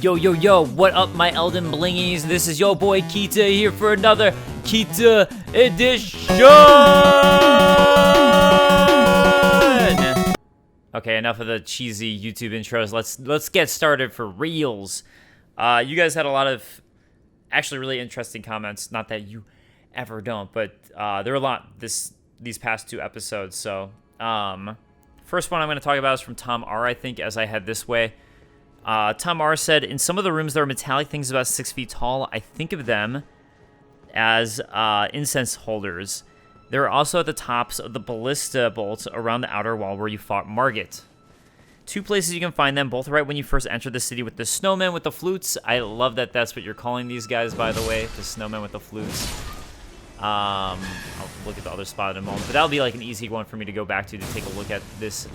Yo, what up, my Elden blingies? This is your boy Kita here for another Kita edition! Okay, enough of the cheesy YouTube intros. Let's get started for reals. You guys had a lot of actually really interesting comments. Not that you ever don't, but there were a lot these past two episodes. So, first one I'm going to talk about is from Tom R, I think, as I head this way. Tom R said, in some of the rooms there are metallic things about 6 feet tall. I think of them as incense holders. They're also at the tops of the ballista bolts around the outer wall where you fought Morgott. Two places you can find them, both right when you first enter the city with the snowmen with the flutes. I love that that's what you're calling these guys, by the way, the snowmen with the flutes. I'll look at the other spot in a moment, but that'll be like an easy one for me to go back to take a look at this.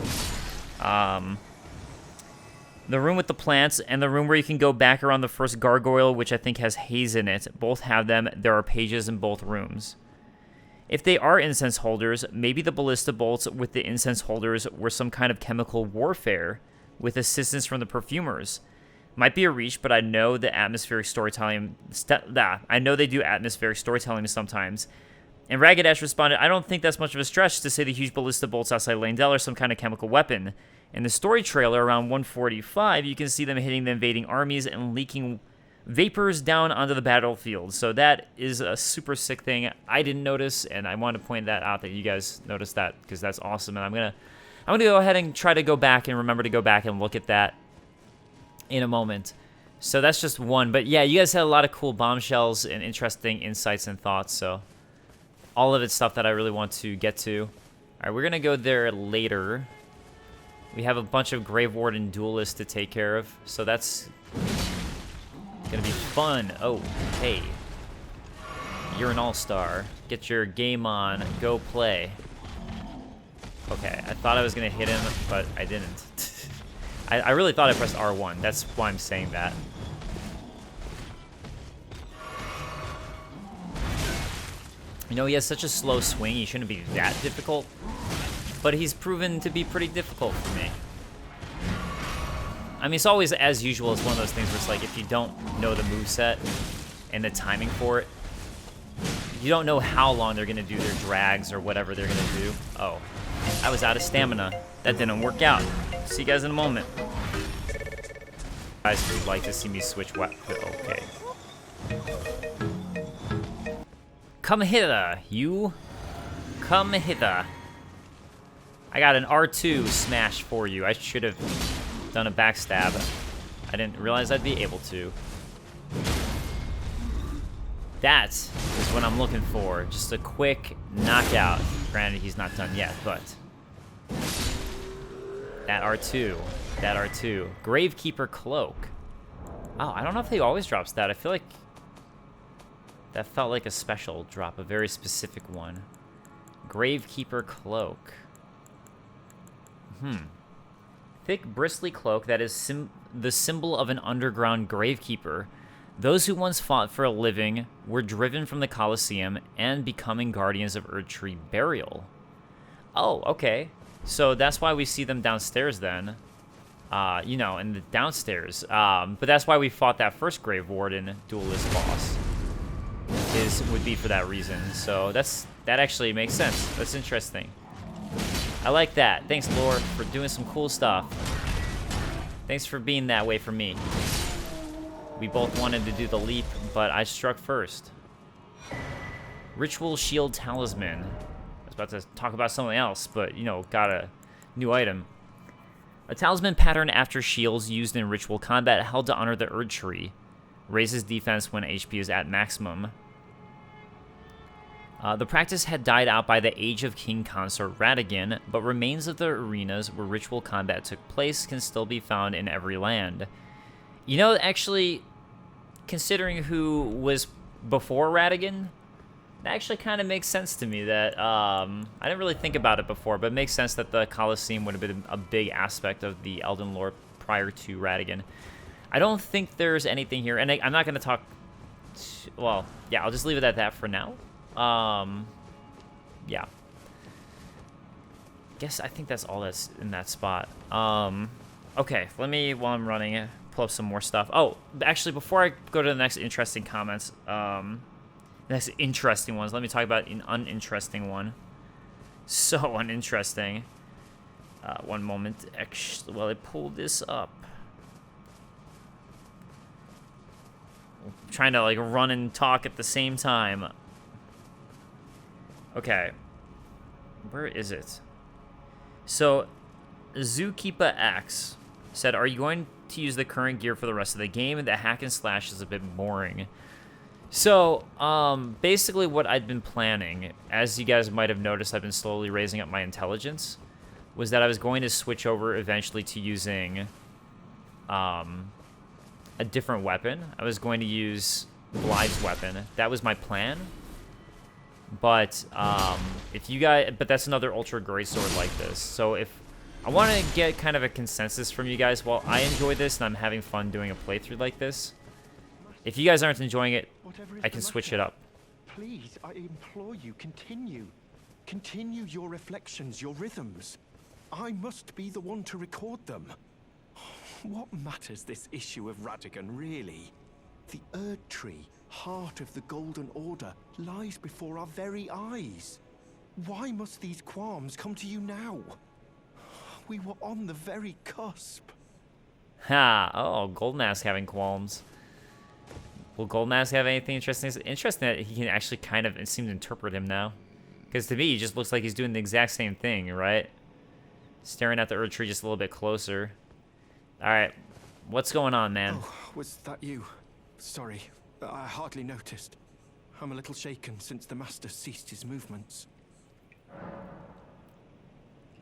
The room with the plants, and the room where you can go back around the first gargoyle, which I think has haze in it. Both have them. There are pages in both rooms. If they are incense holders, maybe the ballista bolts with the incense holders were some kind of chemical warfare with assistance from the perfumers. Might be a reach, but I know the atmospheric storytelling. I know they do atmospheric storytelling sometimes. And Ragged Ash responded, I don't think that's much of a stretch to say the huge ballista bolts outside Leyndell are some kind of chemical weapon. In the story trailer, around 145, you can see them hitting the invading armies and leaking vapors down onto the battlefield. So that is a super sick thing. I didn't notice, and I want to point that out that you guys noticed that because that's awesome. And I'm gonna go ahead and try to go back and remember to go back and look at that in a moment. So that's just one. But yeah, you guys had a lot of cool bombshells and interesting insights and thoughts. So all of it's stuff that I really want to get to. All right, we're gonna go there later. We have a bunch of Grave Warden duelists to take care of, so that's gonna be fun. Oh, hey. You're an all-star. Get your game on. Go play. Okay, I thought I was gonna hit him, but I didn't. I really thought I pressed R1. That's why I'm saying that. You know, he has such a slow swing, he shouldn't be that difficult. But he's proven to be pretty difficult for me. I mean, it's always, as usual, it's one of those things where it's like, if you don't know the moveset and the timing for it, you don't know how long they're going to do their drags or whatever they're going to do. Oh, I was out of stamina. That didn't work out. See you guys in a moment. Guys would like to see me switch weapon. Okay. Come hither, you. Come hither. I got an R2 smash for you. I should have done a backstab. I didn't realize I'd be able to. That is what I'm looking for. Just a quick knockout. Granted, he's not done yet, but... That R2. That R2. Gravekeeper Cloak. Oh, I don't know if he always drops that. I feel like... That felt like a special drop. A very specific one. Gravekeeper Cloak. Thick, bristly cloak that is the symbol of an underground gravekeeper. Those who once fought for a living were driven from the Colosseum and becoming guardians of Erdtree burial. Oh, okay. So that's why we see them downstairs then. You know, in the downstairs. But that's why we fought that first Grave Warden duelist boss. Would be for that reason. So that actually makes sense. That's interesting. I like that. Thanks, Lore, for doing some cool stuff. Thanks for being that way for me. We both wanted to do the leap, but I struck first. Ritual Shield Talisman. I was about to talk about something else, but, you know, got a new item. A talisman pattern after shields used in ritual combat held to honor the Erdtree. Raises defense when HP is at maximum. The practice had died out by the age of King Consort Radagon, but remains of the arenas where ritual combat took place can still be found in every land. You know, actually, considering who was before Radagon, that actually kind of makes sense to me. That I didn't really think about it before, but it makes sense that the Colosseum would have been a big aspect of the Elden lore prior to Radagon. I don't think there's anything here, and I'm not going to talk... Well, yeah, I'll just leave it at that for now. Yeah. I think that's all that's in that spot. Okay, let me, while I'm running, pull up some more stuff. Oh, actually, before I go to the next interesting comments, next interesting ones, let me talk about an uninteresting one. So uninteresting. One moment. Actually, while I pull this up. I'm trying to, like, run and talk at the same time. Okay. Where is it? So, Zookeeper X said, are you going to use the current gear for the rest of the game? The hack and slash is a bit boring. So, basically what I'd been planning, as you guys might have noticed, I've been slowly raising up my intelligence, was that I was going to switch over eventually to using a different weapon. I was going to use Blythe's weapon. That was my plan. But if you guys, but that's another ultra greatsword like this. So if I want to get kind of a consensus from you guys, while I enjoy this and I'm having fun doing a playthrough like this, if you guys aren't enjoying it, I can switch it up. Please, I implore you, continue. Continue your reflections, your rhythms. I must be the one to record them. What matters this issue of Radigan, really? The Erd Tree, heart of the Golden Order, lies before our very eyes. Why must these qualms come to you now? We were on the very cusp. Ha! Oh, Goldenask having qualms. Will Goldenask have anything interesting? It's interesting that he can actually kind of seem to interpret him now. Because to me, he just looks like he's doing the exact same thing, right? Staring at the Erd Tree just a little bit closer. Alright, what's going on, man? Oh, was that you? Sorry, I hardly noticed. I'm a little shaken since the Master ceased his movements.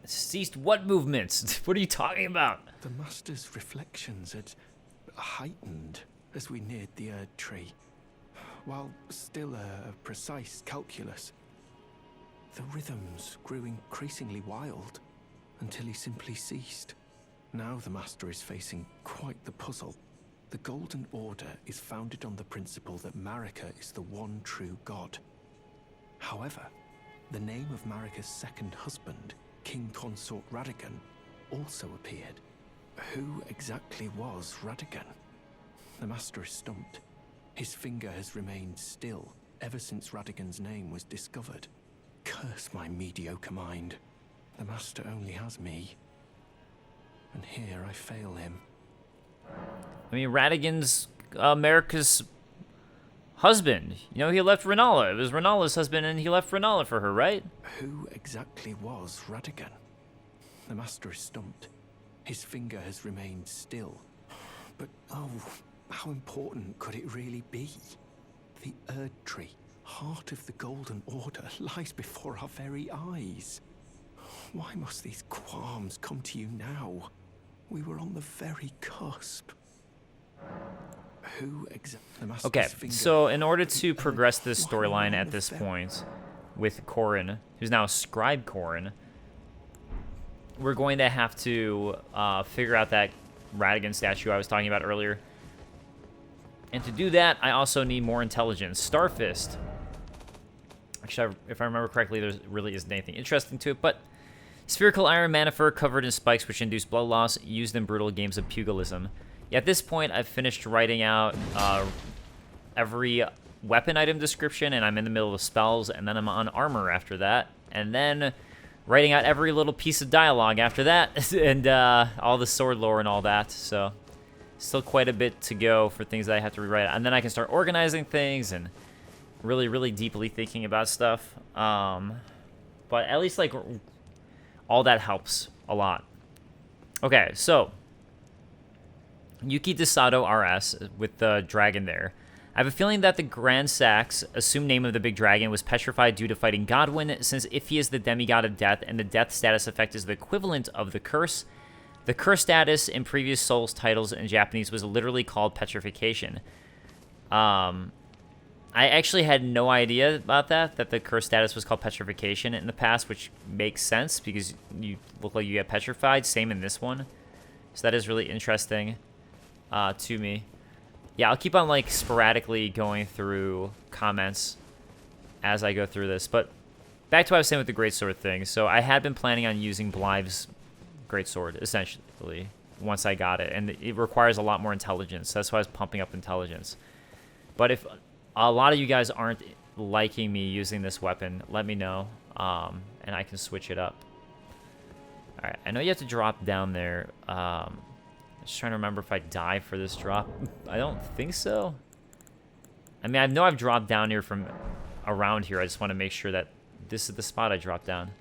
Ceased what movements? What are you talking about? The Master's reflections had heightened as we neared the Erd Tree, while still a precise calculus. The rhythms grew increasingly wild until he simply ceased. Now the Master is facing quite the puzzle. The Golden Order is founded on the principle that Marika is the one true god. However, the name of Marika's second husband, King Consort Radigan, also appeared. Who exactly was Radigan? The Master is stumped. His finger has remained still ever since Radigan's name was discovered. Curse my mediocre mind. The Master only has me. And here I fail him. I mean, Radigan's America's husband. You know, he left Renala. It was Renala's husband, and he left Renala for her, right? Who exactly was Radigan? The Master is stumped. His finger has remained still. But, oh, how important could it really be? The Erd Tree, heart of the Golden Order, lies before our very eyes. Why must these qualms come to you now? We were on the very cusp. Who exactly? Okay, so in order to progress this storyline at this point with Corrin, who's now Scribe Corrin, we're going to have to figure out that Radigan statue I was talking about earlier. And to do that, I also need more intelligence. Starfist. Actually, if I remember correctly, there really isn't anything interesting to it, but spherical iron manifer covered in spikes which induce blood loss, used in brutal games of pugilism. Yeah, at this point, I've finished writing out every weapon item description, and I'm in the middle of spells, and then I'm on armor after that, and then writing out every little piece of dialogue after that, and all the sword lore and all that, so still quite a bit to go for things that I have to rewrite, and then I can start organizing things and really, really deeply thinking about stuff, but at least, like, all that helps a lot. Okay, so Yuki Desato RS with the dragon there. I have a feeling that the Grand Sax, assumed name of the big dragon, was petrified due to fighting Godwyn, since if he is the demigod of death and the death status effect is the equivalent of the curse status in previous Souls titles in Japanese was literally called petrification. I actually had no idea about that the curse status was called petrification in the past, which makes sense because you look like you get petrified. Same in this one. So that is really interesting to me. Yeah, I'll keep on, like, sporadically going through comments as I go through this. But back to what I was saying with the greatsword thing. So I had been planning on using Blythe's greatsword, essentially. once I got it, and it requires a lot more intelligence. That's why I was pumping up intelligence. But if a lot of you guys aren't liking me using this weapon, let me know, and I can switch it up. All right, I know you have to drop down there. I'm just trying to remember if I die for this drop. I don't think so. I mean, I know I've dropped down here from around here. I just want to make sure that this is the spot I dropped down.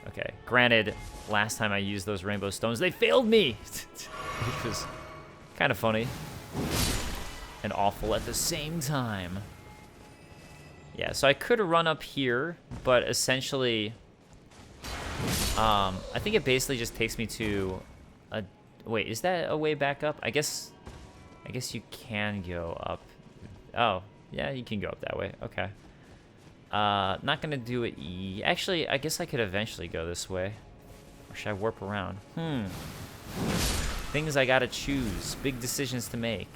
Okay, granted, last time I used those rainbow stones, they failed me! Which was kind of funny. And awful at the same time. Yeah, so I could run up here, but essentially... I think it basically just takes me to a... Wait, is that a way back up? I guess you can go up. Oh, yeah, you can go up that way. Okay. Not gonna do it. Actually, I guess I could eventually go this way. Or should I warp around? Things I gotta choose. Big decisions to make.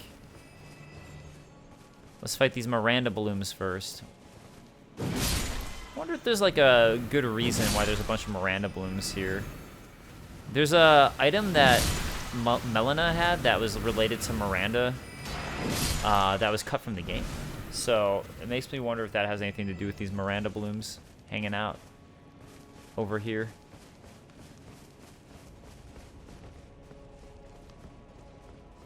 Let's fight these Miranda blooms first. I wonder if there's like a good reason why there's a bunch of Miranda blooms here. There's a item that Melana had that was related to Miranda that was cut from the game. So it makes me wonder if that has anything to do with these Miranda blooms hanging out over here.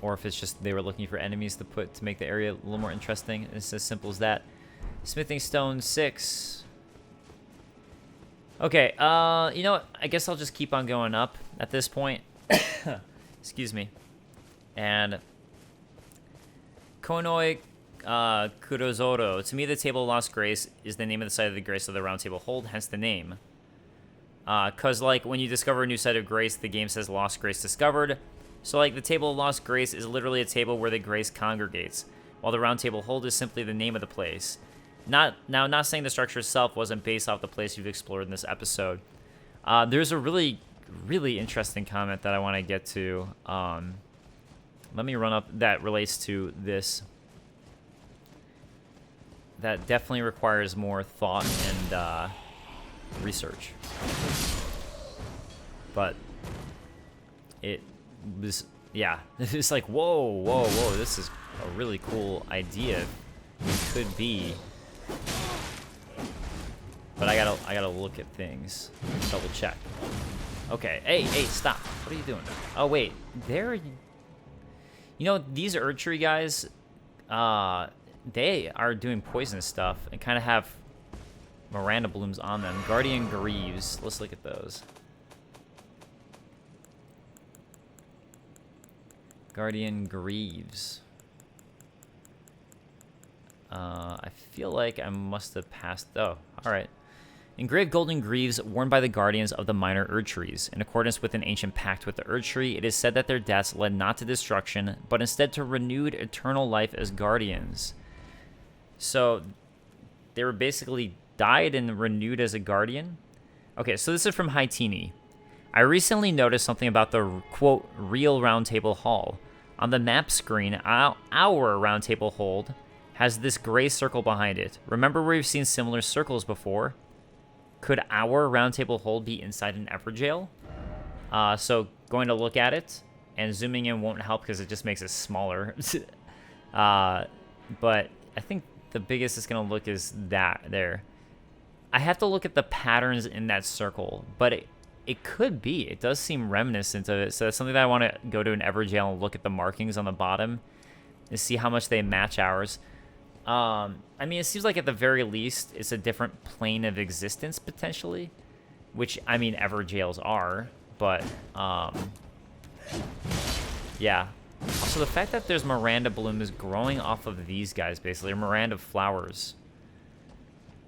Or if it's just they were looking for enemies to put to make the area a little more interesting. It's as simple as that. Smithing stone 6. Okay, you know what? I guess I'll just keep on going up at this point. Excuse me. And Konoi Kurozoro. To me, the Table of Lost Grace is the name of the site of the Grace of the Round Table Hold, hence the name. Because, like, when you discover a new site of Grace, the game says Lost Grace Discovered. So, like, the Table of Lost Grace is literally a table where the Grace congregates, while the Round Table Hold is simply the name of the place. Not saying the structure itself wasn't based off the place you've explored in this episode. There's a really, really interesting comment that I want to get to. Let me run up that relates to this. That definitely requires more thought and research. But it was, yeah, it's like, whoa, this is a really cool idea. It could be. But I gotta look at things, double check. Okay, hey, stop. What are you doing? Oh wait, there. You know, these Erdtree guys, they are doing poisonous stuff and kind of have Miranda blooms on them. Guardian Greaves. Let's look at those. Guardian Greaves. I feel like I must have passed. Oh, all right. Engraved golden greaves worn by the guardians of the minor Erdtrees. In accordance with an ancient pact with the Erdtree, it is said that their deaths led not to destruction, but instead to renewed eternal life as guardians. So they were basically died and renewed as a guardian. Okay, so this is from Haitini. I recently noticed something about the, quote, real Round Table Hall. On the map screen, our Round Table Hold has this gray circle behind it. Remember where we've seen similar circles before? Could our Round Table Hold be inside an Everjail? So going to look at it, and zooming in won't help because it just makes it smaller. But I think the biggest it's going to look is that there. I have to look at the patterns in that circle, but it could be. It does seem reminiscent of it, so that's something that I want to go to an Everjail and look at the markings on the bottom and see how much they match ours. I mean, it seems like at the very least, it's a different plane of existence, potentially. Which, I mean, Everjails are, but, yeah. Also, the fact that there's Miranda blooms growing off of these guys, basically, or Miranda flowers.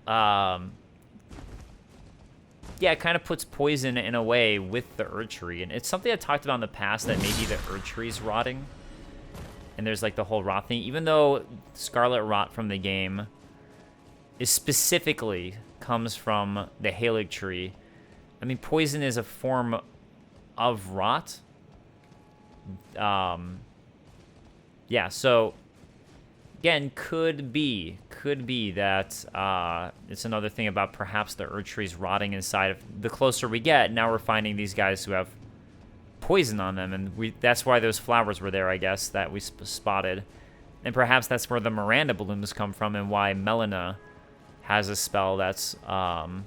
Yeah, it kind of puts poison, in a way, with the Erdtree. And it's something I talked about in the past, that maybe the Erdtree's rotting. And there's like the whole rot thing, even though Scarlet Rot from the game is specifically comes from the Halig tree. I mean, poison is a form of rot. Yeah, so again, could be that it's another thing about perhaps the Erdtree's rotting inside of. The closer we get, now we're finding these guys who have poison on them, and that's why those flowers were there, I guess, that we spotted. And perhaps that's where the Miranda balloons come from, and why Melana has a spell that's, or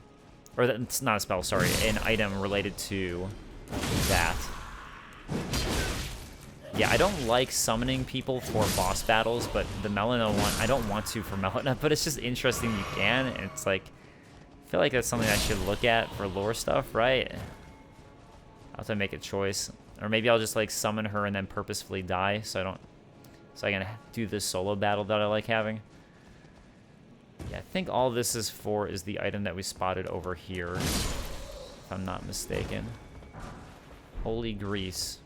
that's not a spell, sorry, an item related to that. Yeah, I don't like summoning people for boss battles, but the Melana one, I don't want to for Melana, but it's just interesting you can, and it's like, I feel like that's something I should look at for lore stuff, right? I'll have to make a choice. Or maybe I'll just like summon her and then purposefully die so I can do this solo battle that I like having. Yeah, I think all this is for is the item that we spotted over here, if I'm not mistaken. Holy grease.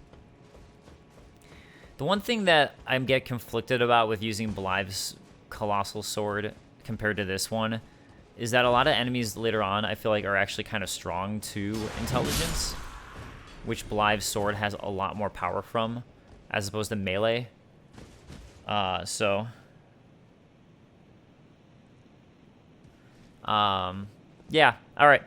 The one thing that I get conflicted about with using Blythe's Colossal Sword compared to this one is that a lot of enemies later on I feel like are actually kind of strong to intelligence, which Blythe's sword has a lot more power from, as opposed to melee. Yeah, alright.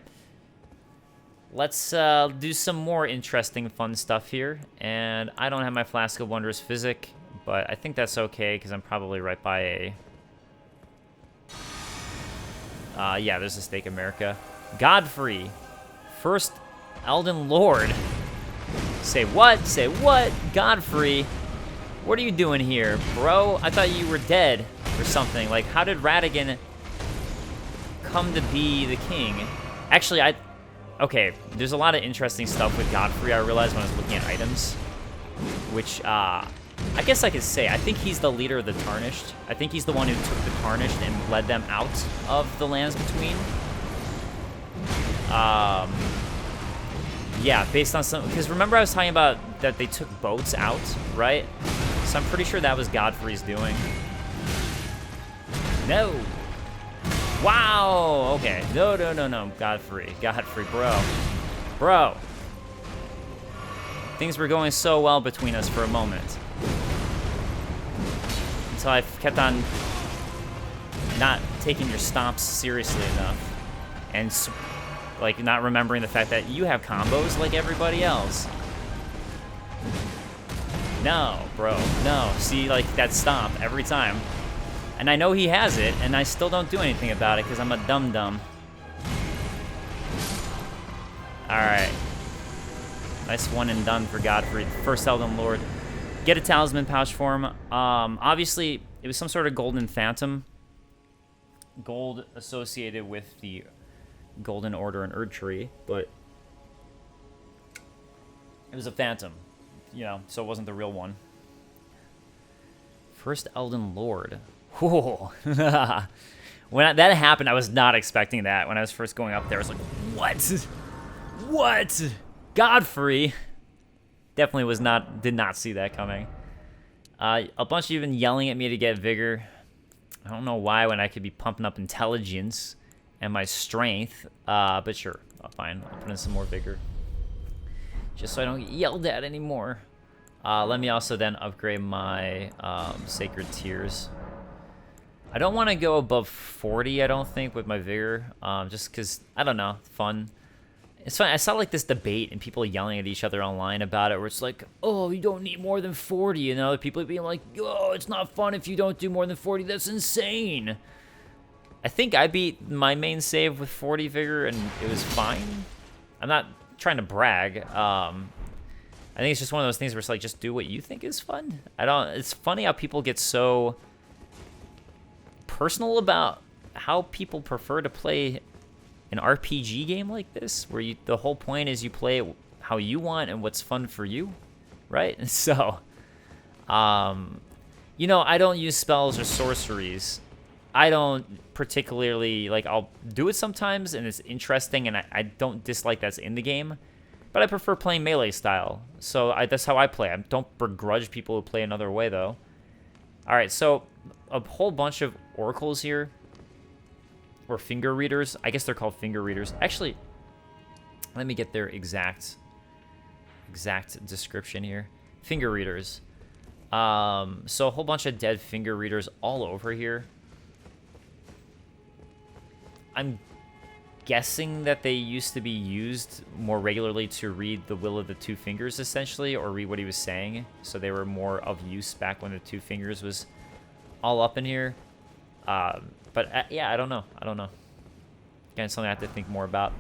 Let's do some more interesting, fun stuff here. And I don't have my Flask of Wondrous Physic, but I think that's okay, because I'm probably right by a... yeah, there's a Stake America. Godfrey, first Elden Lord. Say what? Say what? Godfrey, what are you doing here, bro? I thought you were dead or something. Like, how did Radigan come to be the king? Actually, okay, there's a lot of interesting stuff with Godfrey, I realized when I was looking at items, which, I guess I could say, I think he's the leader of the Tarnished. I think he's the one who took the Tarnished and led them out of the Lands Between. Yeah, based on some, because remember I was talking about that they took boats out, right? So I'm pretty sure that was Godfrey's doing. No. Wow, okay. No, Godfrey, bro. Things were going so well between us for a moment. Until I kept on not taking your stomps seriously enough. And, like, not remembering the fact that you have combos like everybody else. No, bro, no. See, like, that stomp every time. And I know he has it, and I still don't do anything about it because I'm a dum-dum. Alright. Nice one and done for Godfrey, first Elden Lord. Get a talisman pouch for him. Obviously, it was some sort of golden phantom. Gold associated with the Golden Order and Erdtree, but it was a phantom, you know, so it wasn't the real one. First Elden Lord. Whoa. When that happened, I was not expecting that. When I was first going up there, I was like, what? What? Godfrey? Definitely did not see that coming. A bunch of you have been yelling at me to get vigor. I don't know why when I could be pumping up intelligence and my strength, but sure, fine. I'll put in some more vigor. Just so I don't get yelled at anymore. Let me also then upgrade my Sacred Tears. I don't want to go above 40, I don't think, with my vigor, just because, I don't know, fun. It's fun. I saw like this debate and people yelling at each other online about it, where it's like, oh, you don't need more than 40, and other people being like, oh, it's not fun if you don't do more than 40, that's insane. I think I beat my main save with 40 vigor, and it was fine. I'm not trying to brag. I think it's just one of those things where it's like, just do what you think is fun. It's funny how people get so personal about how people prefer to play an RPG game like this, where the whole point is you play it how you want and what's fun for you, right? So, you know, I don't use spells or sorceries. I don't particularly, like, I'll do it sometimes, and it's interesting, and I don't dislike that's in the game, but I prefer playing melee style, so that's how I play. I don't begrudge people who play another way, though. Alright, so a whole bunch of oracles here, or finger readers. I guess they're called finger readers. Actually, let me get their exact description here. Finger readers. So a whole bunch of dead finger readers all over here. I'm guessing that they used to be used more regularly to read the will of the two fingers, essentially, or read what he was saying. So they were more of use back when the two fingers was all up in here. Yeah, I don't know. Again, something I have to think more about.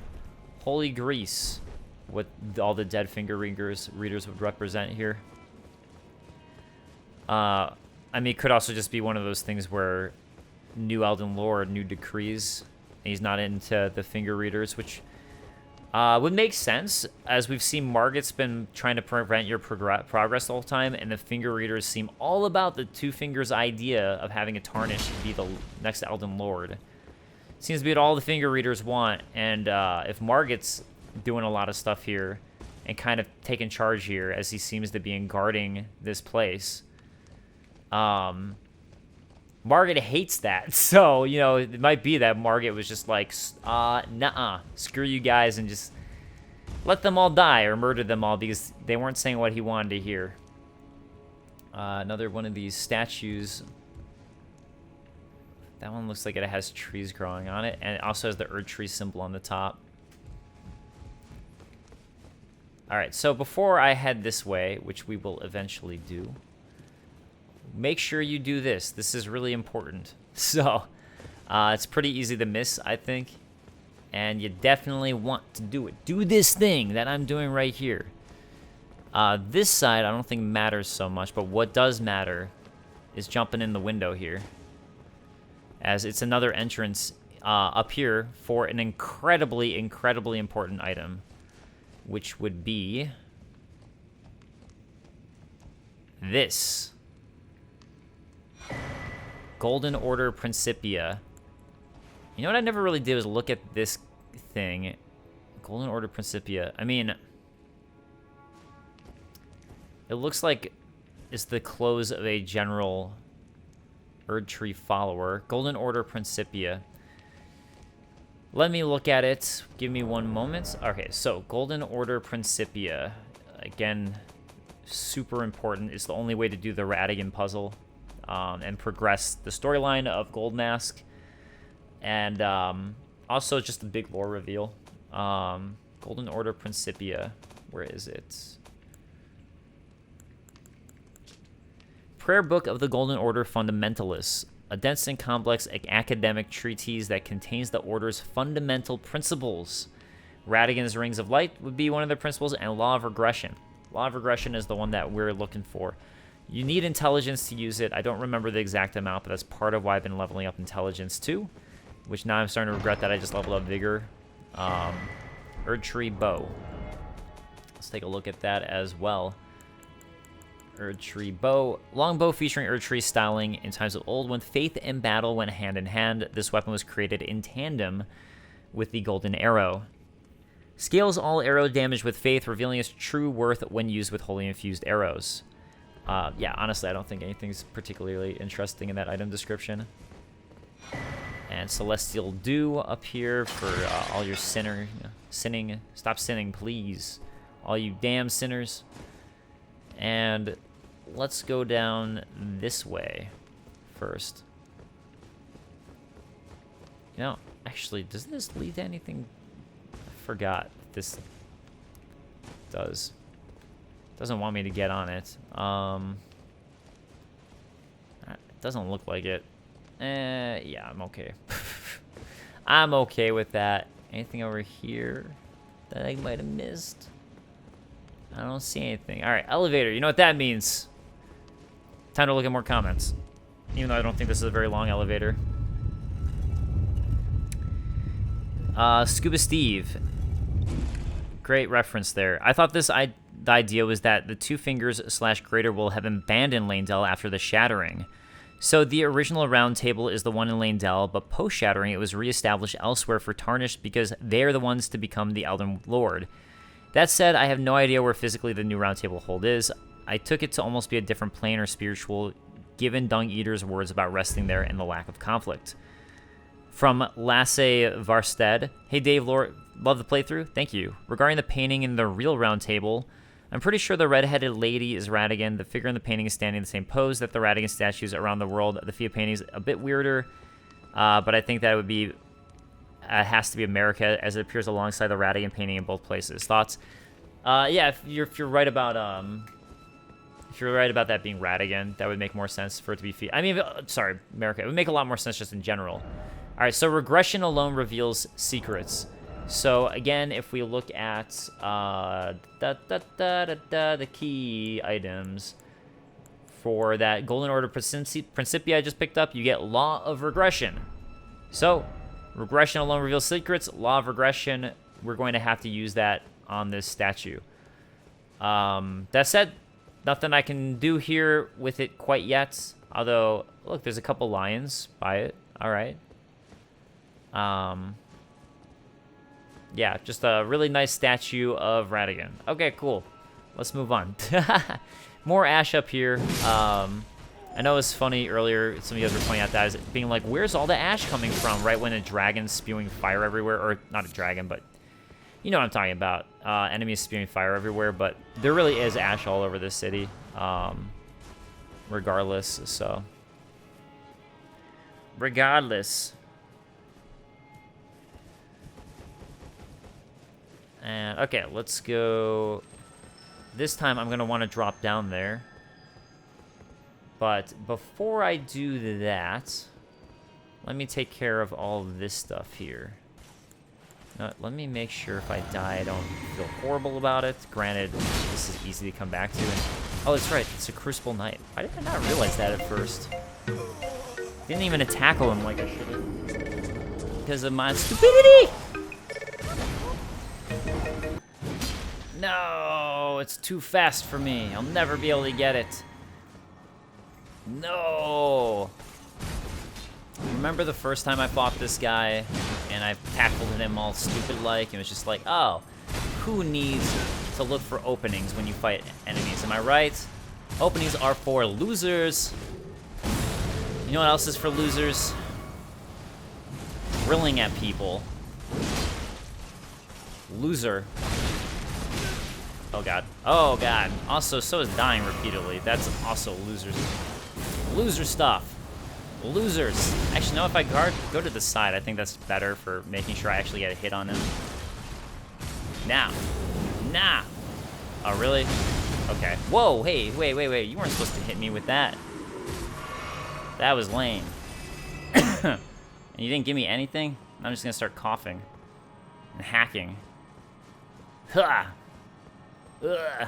Holy grease, what all the dead finger readers would represent here. I mean, it could also just be one of those things where new Elden Lord, new decrees. He's not into the finger readers, which would make sense, as we've seen Morgott's been trying to prevent your progress the whole time, and the finger readers seem all about the two fingers idea of having a tarnish be the next Elden Lord. Seems to be what all the finger readers want, and if Morgott's doing a lot of stuff here and kind of taking charge here, as he seems to be in guarding this place, Morgott hates that. So, you know, it might be that Morgott was just like, nuh-uh, screw you guys, and just let them all die or murder them all because they weren't saying what he wanted to hear. Another one of these statues. That one looks like it has trees growing on it, and it also has the Erd tree symbol on the top. Alright, so before I head this way, which we will eventually do, make sure you do this. This is really important. So, it's pretty easy to miss, I think. And you definitely want to do it. Do this thing that I'm doing right here. This side I don't think matters so much, but what does matter is jumping in the window here, as it's another entrance up here for an incredibly, incredibly important item, which would be this. Golden Order Principia. You know what I never really did was look at this thing. Golden Order Principia. I mean, it looks like it's the close of a general Erd Tree follower. Golden Order Principia. Let me look at it. Give me one moment. Okay, so Golden Order Principia. Again, super important. It's the only way to do the Radigan puzzle. And progress the storyline of Gold Mask, and also just a big lore reveal. Golden Order Principia, where is it? Prayer Book of the Golden Order Fundamentalists, a dense and complex academic treatise that contains the Order's fundamental principles. Radigan's Rings of Light would be one of the principles, and Law of Regression. Law of Regression is the one that we're looking for. You need intelligence to use it. I don't remember the exact amount, but that's part of why I've been leveling up intelligence too, which now I'm starting to regret that I just leveled up vigor. Erd Tree Bow. Let's take a look at that as well. Erd Tree Bow. Longbow featuring Erd Tree styling in times of old when faith and battle went hand in hand. This weapon was created in tandem with the Golden Arrow. Scales all arrow damage with faith, revealing its true worth when used with holy infused arrows. Yeah, honestly, I don't think anything's particularly interesting in that item description. And Celestial Dew up here for all your sinning. Stop sinning, please. All you damn sinners. And let's go down this way first. You know, actually, does this lead to anything? I forgot if this does. Doesn't want me to get on it. It doesn't look like it. Yeah, I'm okay. I'm okay with that. Anything over here that I might have missed? I don't see anything. All right, elevator. You know what that means. Time to look at more comments. Even though I don't think this is a very long elevator. Scuba Steve. Great reference there. I thought the idea was that the Two Fingers / Greater will have abandoned Leyndell after the Shattering. So the original round table is the one in Leyndell, but post-Shattering it was reestablished elsewhere for Tarnished because they're the ones to become the Elden Lord. That said, I have no idea where physically the new round table hold is. I took it to almost be a different plane or spiritual, given Dung Eater's words about resting there and the lack of conflict. From Lasse Varsted, hey Dave, love the playthrough, thank you. Regarding the painting in the real round table, I'm pretty sure the red-headed lady is Radigan. The figure in the painting is standing in the same pose that the Radigan statues around the world. The Fia painting is a bit weirder, but I think that would be has to be America, as it appears alongside the Radigan painting in both places. Thoughts? Yeah, if you're right about that being Radigan, that would make more sense for it to be I mean, sorry, America. It would make a lot more sense just in general. All right, so regression alone reveals secrets. So again, if we look at the key items for that Golden Order Principia I just picked up, you get Law of Regression. So regression alone reveals secrets. Law of Regression, we're going to have to use that on this statue. That said, nothing I can do here with it quite yet. Although, look, there's a couple lions by it. All right. Yeah, just a really nice statue of Radigan. Okay, cool. Let's move on. More ash up here. I know it was funny earlier, some of you guys were pointing out that as being like, where's all the ash coming from? Right when a dragon's spewing fire everywhere. Or, not a dragon, but you know what I'm talking about. Enemies spewing fire everywhere, but there really is ash all over this city. Regardless, so. Regardless. And, okay, let's go. This time I'm going to want to drop down there. But before I do that, let me take care of all of this stuff here. Let me make sure if I die, I don't feel horrible about it. Granted, this is easy to come back to. And, oh, that's right. It's a Crucible Knight. Why did I not realize that at first? Didn't even tackle him like I should have. Because of my stupidity! No, it's too fast for me. I'll never be able to get it. No. Remember the first time I fought this guy and I tackled him all stupid-like? It was just like, oh, who needs to look for openings when you fight enemies? Am I right? Openings are for losers. You know what else is for losers? Drilling at people. Loser. Oh god. Oh god. Also, so is dying repeatedly. That's also losers. Loser stuff. Losers. Actually, no, if I go to the side, I think that's better for making sure I actually get a hit on him. Now. Nah. Oh, really? Okay. Whoa, hey, wait. You weren't supposed to hit me with that. That was lame. And you didn't give me anything? I'm just gonna start coughing. And hacking. Huh. Ugh.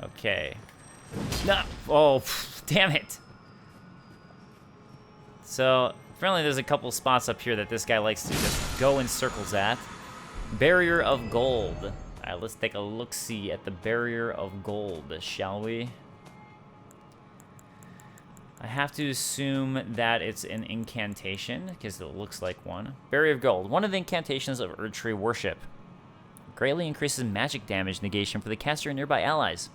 Okay. No. Oh, damn it. So, apparently there's a couple spots up here that this guy likes to just go in circles at. Barrier of Gold. Alright, let's take a look-see at the Barrier of Gold, shall we? I have to assume that it's an incantation, because it looks like one. Barrier of Gold. One of the incantations of Erdtree worship. Greatly increases magic damage negation for the caster and nearby allies.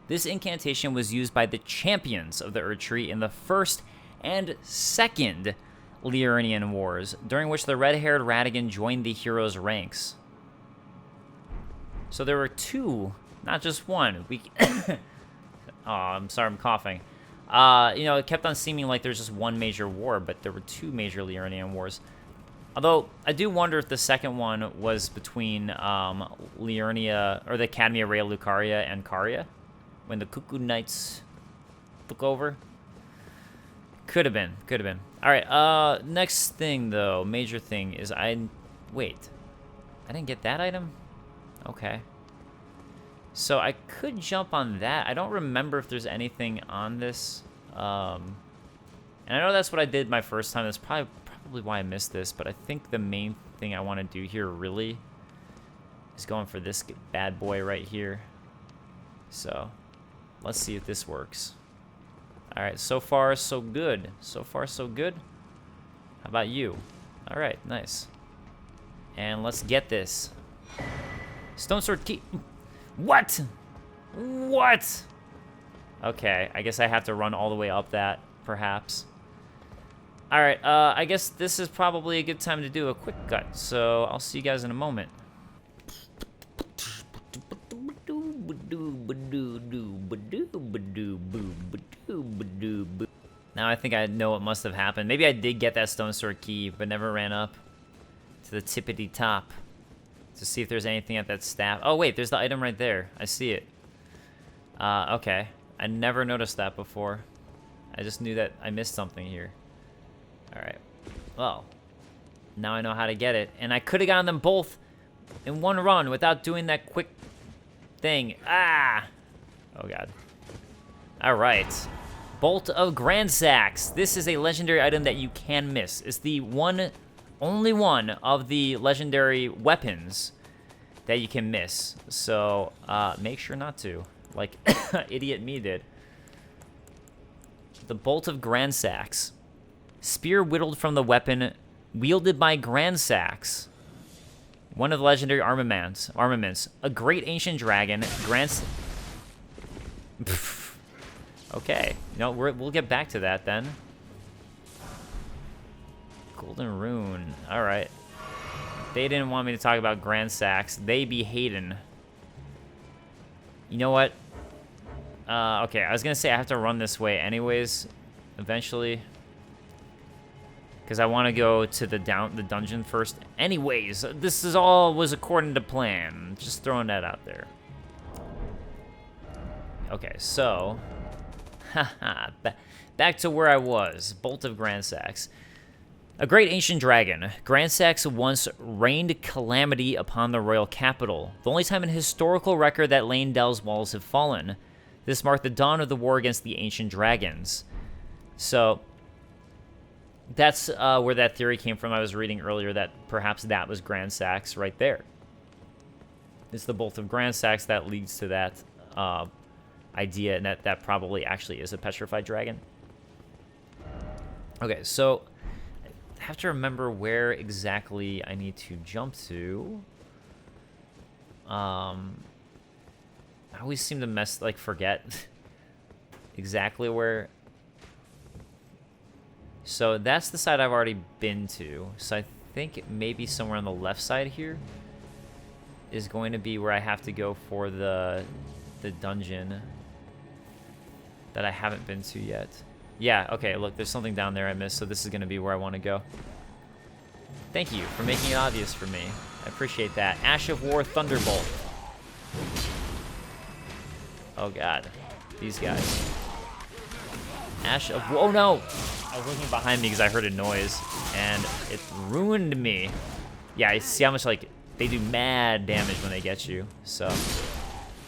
This incantation was used by the champions of the Erdtree in the first and second Liurnian Wars, during which the red-haired Radigan joined the heroes' ranks. So there were two, not just one. Oh, I'm sorry, I'm coughing. You know, it kept on seeming like there's just one major war, but there were two major Liurnian Wars. Although, I do wonder if the second one was between Liurnia, or the Academy of Rea Lucaria and Caria, when the Cuckoo Knights took over. Could have been. Alright, next thing, though, major thing, is wait. I didn't get that item? Okay. So, I could jump on that. I don't remember if there's anything on this. And I know that's what I did my first time. That's probably why I missed this, but I think the main thing I want to do here really is going for this bad boy right here. So, let's see if this works. Alright, so far, so good. So far, so good. How about you? Alright, nice. And let's get this. Stone Sword Key. What? What? Okay, I guess I have to run all the way up that, perhaps. Alright, I guess this is probably a good time to do a quick cut, so I'll see you guys in a moment. Now I think I know what must have happened. Maybe I did get that stone sword key, but never ran up to the tippity top to see if there's anything at that staff. Oh, wait, there's the item right there. I see it. Okay. I never noticed that before. I just knew that I missed something here. Alright. Well, now I know how to get it. And I could have gotten them both in one run without doing that quick thing. Ah! Oh, God. Alright. Bolt of Grandsax. This is a legendary item that you can miss. It's the only one of the legendary weapons that you can miss. So, make sure not to. Like idiot me did. The Bolt of Grandsax. Spear whittled from the weapon wielded by Grandsax. One of the legendary armaments. A great ancient dragon. Okay. No, we'll get back to that then. Golden Rune. Alright. They didn't want me to talk about Grandsax. They be hating. You know what? Okay, I was going to say I have to run this way anyways, eventually. Because I want to go to the dungeon first. Anyways, this is all was according to plan. Just throwing that out there. Okay, so... Haha, back to where I was. Bolt of Grandsax. A great ancient dragon, Grandsax once rained calamity upon the royal capital, the only time in historical record that Leyndell's walls have fallen. This marked the dawn of the war against the ancient dragons. So, that's where that theory came from. I was reading earlier that perhaps that was Grandsax right there. It's the Bolt of Grandsax that leads to that idea, and that probably actually is a petrified dragon. Okay, so... I have to remember where exactly I need to jump to. I always seem to forget exactly where. So that's the side I've already been to. So I think maybe somewhere on the left side here is going to be where I have to go for the dungeon that I haven't been to yet. Yeah, okay, look, there's something down there I missed, so this is going to be where I want to go. Thank you for making it obvious for me. I appreciate that. Ash of War Thunderbolt. Oh, God. These guys. Ash of War. Oh, no! I was looking behind me because I heard a noise, and it ruined me. Yeah, I see how much, they do mad damage when they get you. So,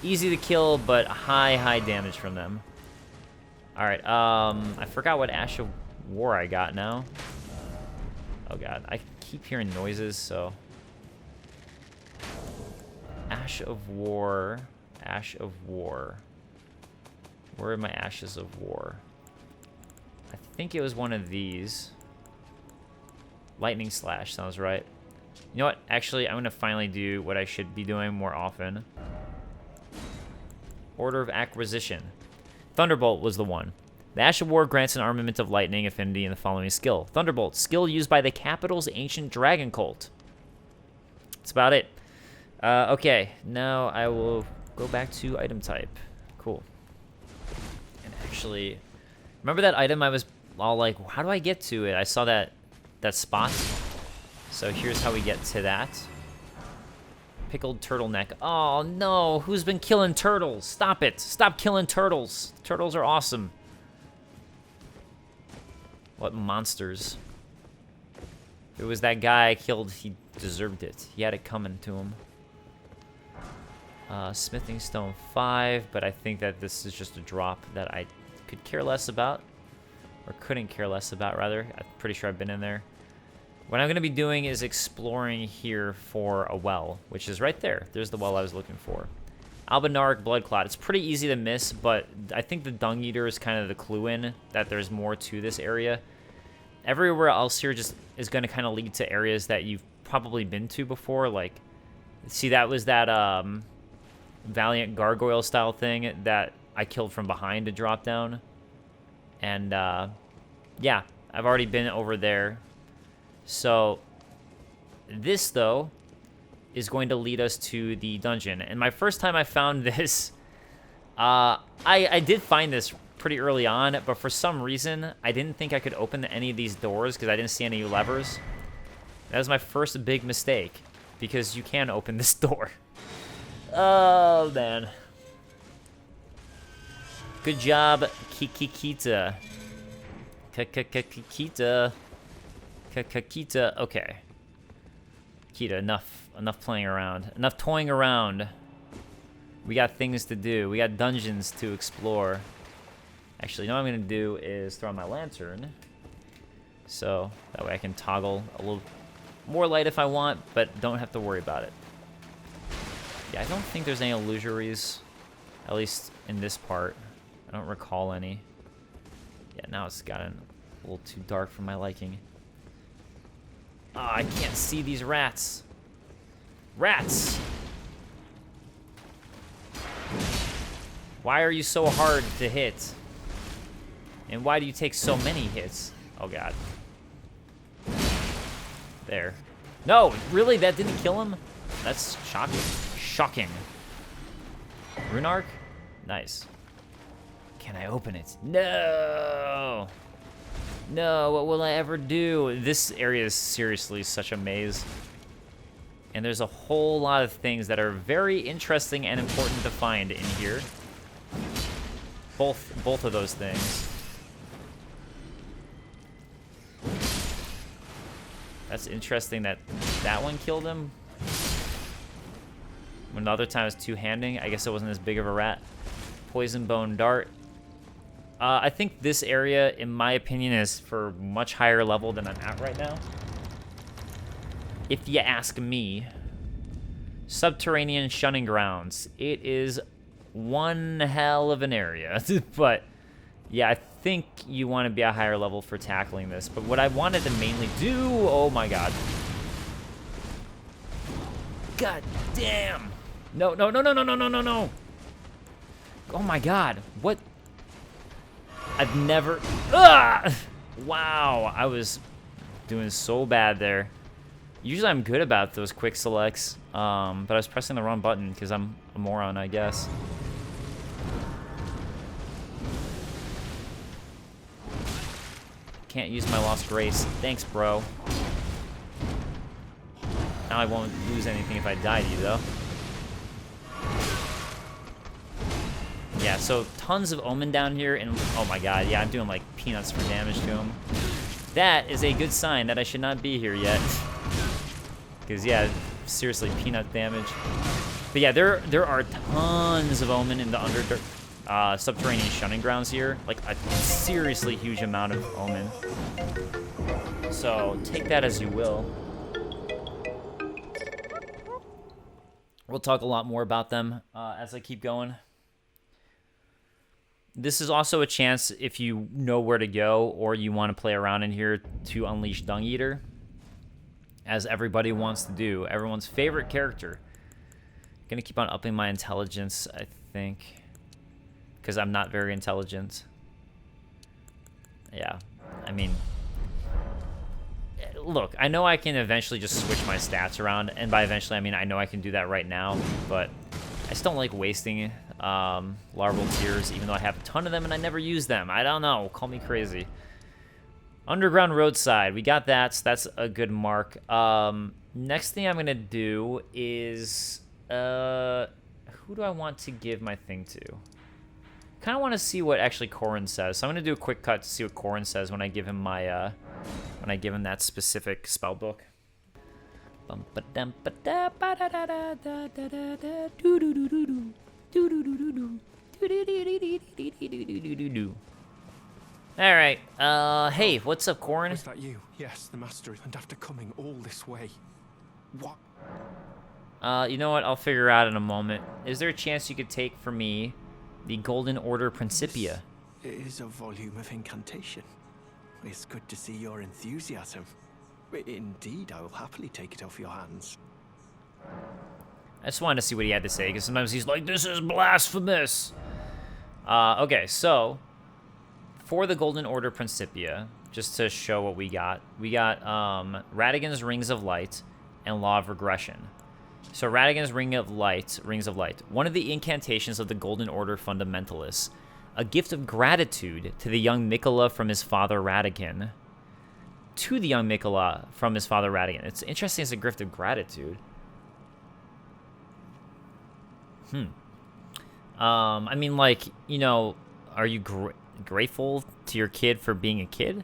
easy to kill, but high damage from them. Alright, I forgot what Ash of War I got now. Oh, God. I keep hearing noises, so... Ash of War. Ash of War. Where are my Ashes of War? I think it was one of these. Lightning Slash sounds right. You know what? Actually, I'm going to finally do what I should be doing more often. Order of Acquisition. Thunderbolt was the one. The Ash of War grants an armament of lightning affinity in the following skill. Thunderbolt, skill used by the capital's ancient dragon cult. That's about it. Okay, now I will go back to item type. Cool. And actually, remember that item I was all like, how do I get to it? I saw that spot. So here's how we get to that. Pickled turtleneck. Oh, no. Who's been killing turtles? Stop it. Stop killing turtles. Turtles are awesome. What monsters. If it was that guy I killed, he deserved it. He had it coming to him. Smithing Stone 5, but I think that this is just a drop that I could care less about. Or couldn't care less about, rather. I'm pretty sure I've been in there. What I'm going to be doing is exploring here for a well, which is right there. There's the well I was looking for. Albinaric Blood Clot. It's pretty easy to miss, but I think the Dung Eater is kind of the clue in that there's more to this area. Everywhere else here just is going to kind of lead to areas that you've probably been to before. Like, see, that was that Valiant Gargoyle style thing that I killed from behind to drop down. And, yeah, I've already been over there. So, this, though, is going to lead us to the dungeon. And my first time I found this, I did find this pretty early on, but for some reason, I didn't think I could open any of these doors because I didn't see any levers. That was my first big mistake, because you can open this door. Oh, man. Good job, Kikikita. Kikikita. Kikikita. Okay. Kita, enough playing around. Enough toying around. We got things to do. We got dungeons to explore. Actually, you know what I'm going to do is throw on my lantern. So, that way I can toggle a little more light if I want, but don't have to worry about it. Yeah, I don't think there's any illusories, at least in this part. I don't recall any. Yeah, now it's gotten a little too dark for my liking. I can't see these rats. Rats! Why are you so hard to hit? And why do you take so many hits? Oh, God. There. No, really? That didn't kill him? That's shocking. Shocking. Rune Arc? Nice. Can I open it? No! No, what will I ever do? This area is seriously such a maze. And there's a whole lot of things that are very interesting and important to find in here. Both of those things. That's interesting that that one killed him. When the other time was two-handing, I guess it wasn't as big of a rat. Poison Bone Dart. I think this area, in my opinion, is for much higher level than I'm at right now. If you ask me. Subterranean Shunning Grounds. It is one hell of an area. But, yeah, I think you want to be a higher level for tackling this. But what I wanted to mainly do... Oh, my God. God damn. No, no, no, no, no, no, no, no, no. Oh, my God. What... I've never... Ah! Wow, I was doing so bad there. Usually I'm good about those quick selects, but I was pressing the wrong button because I'm a moron, I guess. Can't use my Lost Grace. Thanks, bro. Now I won't lose anything if I die to you, though. Yeah, so tons of Omen down here, and oh my God, yeah, I'm doing like peanuts for damage to him. That is a good sign that I should not be here yet. Because, yeah, seriously, peanut damage. But yeah, there are tons of Omen in the subterranean shunning grounds here. Like a seriously huge amount of Omen. So take that as you will. We'll talk a lot more about them as I keep going. This is also a chance, if you know where to go or you want to play around in here, to unleash Dung Eater, as everybody wants to do. Everyone's favorite character. Gonna keep on upping my intelligence, I think, because I'm not very intelligent. Yeah, I mean, look, I know I can eventually just switch my stats around, and by eventually I mean I know I can do that right now, but I just don't like wasting larval tears, even though I have a ton of them and I never use them. I don't know, call me crazy. Underground Roadside, we got that, so that's a good mark. Next thing I'm gonna do is, who do I want to give my thing to? Kind of want to see what actually Corrin says, so I'm gonna do a quick cut to see what Corrin says when I give him my, when I give him that specific spell book. All right. Hey, what's up, Corrin? Was that you? Yes, the master. And after coming all this way, what? You know what? I'll figure out in a moment. Is there a chance you could take for me the Golden Order Principia? It is a volume of incantation. It's good to see your enthusiasm. Indeed, I will happily take it off your hands. I just wanted to see what he had to say, because sometimes he's like, this is blasphemous. Okay, so for the Golden Order Principia, just to show what we got Radagon's Rings of Light and Law of Regression. So Radagon's Rings of Light, one of the incantations of the Golden Order fundamentalists. A gift of gratitude to the young Mikola from his father Radigan. To the young Mikola from his father Radigan. It's interesting, it's a gift of gratitude. I mean, like, you know, are you grateful to your kid for being a kid?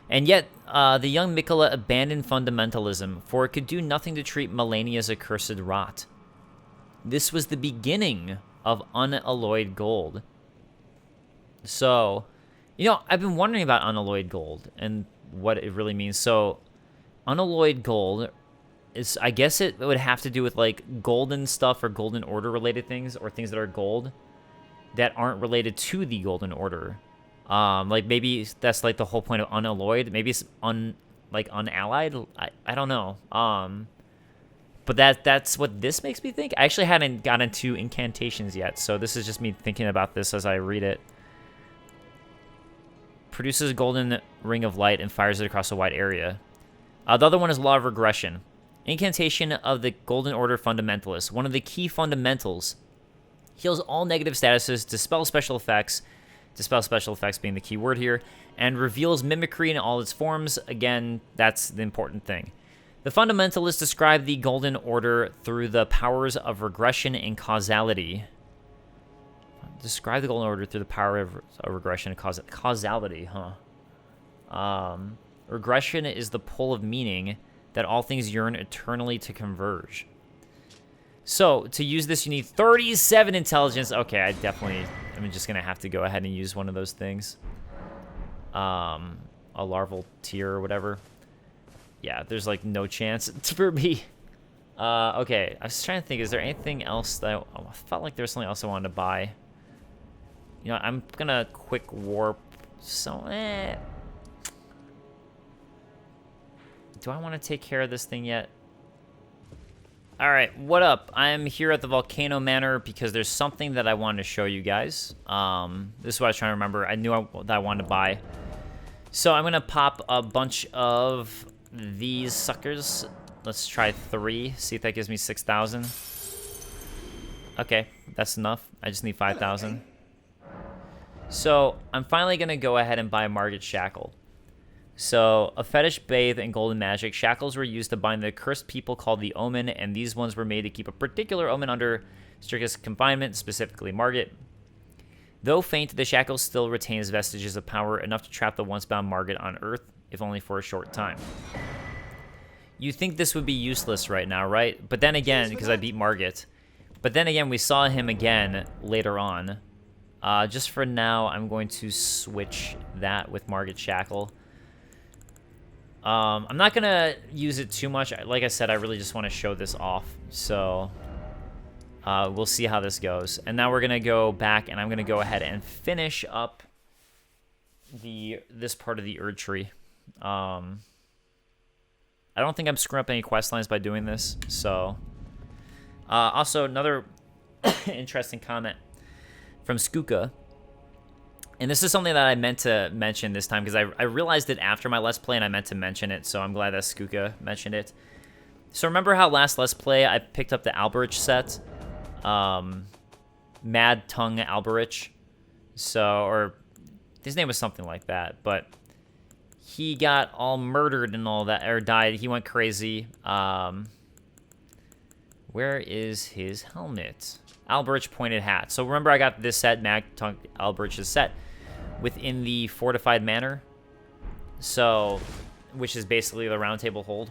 And yet, the young Mikola abandoned fundamentalism, for it could do nothing to treat Melania as accursed rot. This was the beginning of unalloyed gold. So, you know, I've been wondering about unalloyed gold and what it really means. So, unalloyed gold is, I guess it would have to do with, like, golden stuff or golden order related things, or things that are gold that aren't related to the golden order. Like, maybe that's, like, the whole point of unalloyed. Maybe it's unallied. I don't know. But that's what this makes me think. I actually hadn't gotten to incantations yet, so this is just me thinking about this as I read it. Produces a golden ring of light and fires it across a wide area. The other one is Law of Regression. Incantation of the Golden Order Fundamentalist. One of the key fundamentals. Heals all negative statuses, dispels special effects being the key word here, and reveals mimicry in all its forms. Again, that's the important thing. The fundamentalists describe the Golden Order through the powers of regression and causality. Describe the Golden Order through the power of regression and causality, huh? Regression is the pull of meaning that all things yearn eternally to converge. So, to use this, you need 37 intelligence. Okay, I'm just going to have to go ahead and use one of those things. A larval tier or whatever. Yeah, there's, like, no chance for me. Okay, I was trying to think, is there anything else that I felt like there was something else I wanted to buy. You know, I'm going to quick warp. So, do I want to take care of this thing yet? All right, what up? I'm here at the Volcano Manor because there's something that I wanted to show you guys. This is what I was trying to remember. I knew that I wanted to buy. So I'm going to pop a bunch of these suckers. Let's try 3, see if that gives me 6,000. Okay, that's enough. I just need 5,000. So I'm finally going to go ahead and buy Morgott Shackle. So, a fetish bathed in golden magic, shackles were used to bind the cursed people called the Omen, and these ones were made to keep a particular Omen under strictest confinement, specifically Morgott. Though faint, the shackle still retains vestiges of power, enough to trap the once-bound Morgott on Earth, if only for a short time. You think this would be useless right now, right? But then again, because I beat Morgott. But then again, we saw him again later on. Just for now, I'm going to switch that with Morgott Shackle. I'm not going to use it too much. Like I said, I really just want to show this off. So, we'll see how this goes. And now we're going to go back, and I'm going to go ahead and finish up this part of the Erd Tree. I don't think I'm screwing up any quest lines by doing this. So, also, another interesting comment from Skuka. And this is something that I meant to mention this time, because I realized it after my Let's Play, and I meant to mention it, so I'm glad that Skuka mentioned it. So remember how last Let's Play I picked up the Alberich set? Mad Tongue Alberich. So, or his name was something like that, but he got all murdered and all that, or died. He went crazy. Where is his helmet? Alberich pointed hat. So remember I got this set, Mad Tongue Alberich's set, within the fortified manor, so, which is basically the round table hold.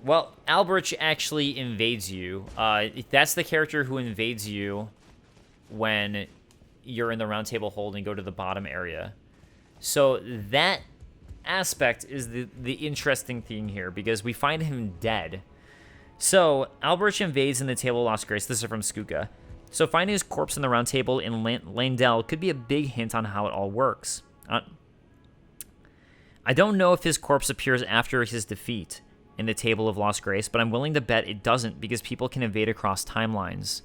Well, Alberich actually invades you. That's the character who invades you when you're in the round table hold and go to the bottom area. So that aspect is the interesting thing here, because we find him dead. So Alberich invades in the Table of Lost Grace. This is from Skuka. So finding his corpse in the round table in Leyndell could be a big hint on how it all works. I don't know if his corpse appears after his defeat in the Table of Lost Grace, but I'm willing to bet it doesn't, because people can invade across timelines.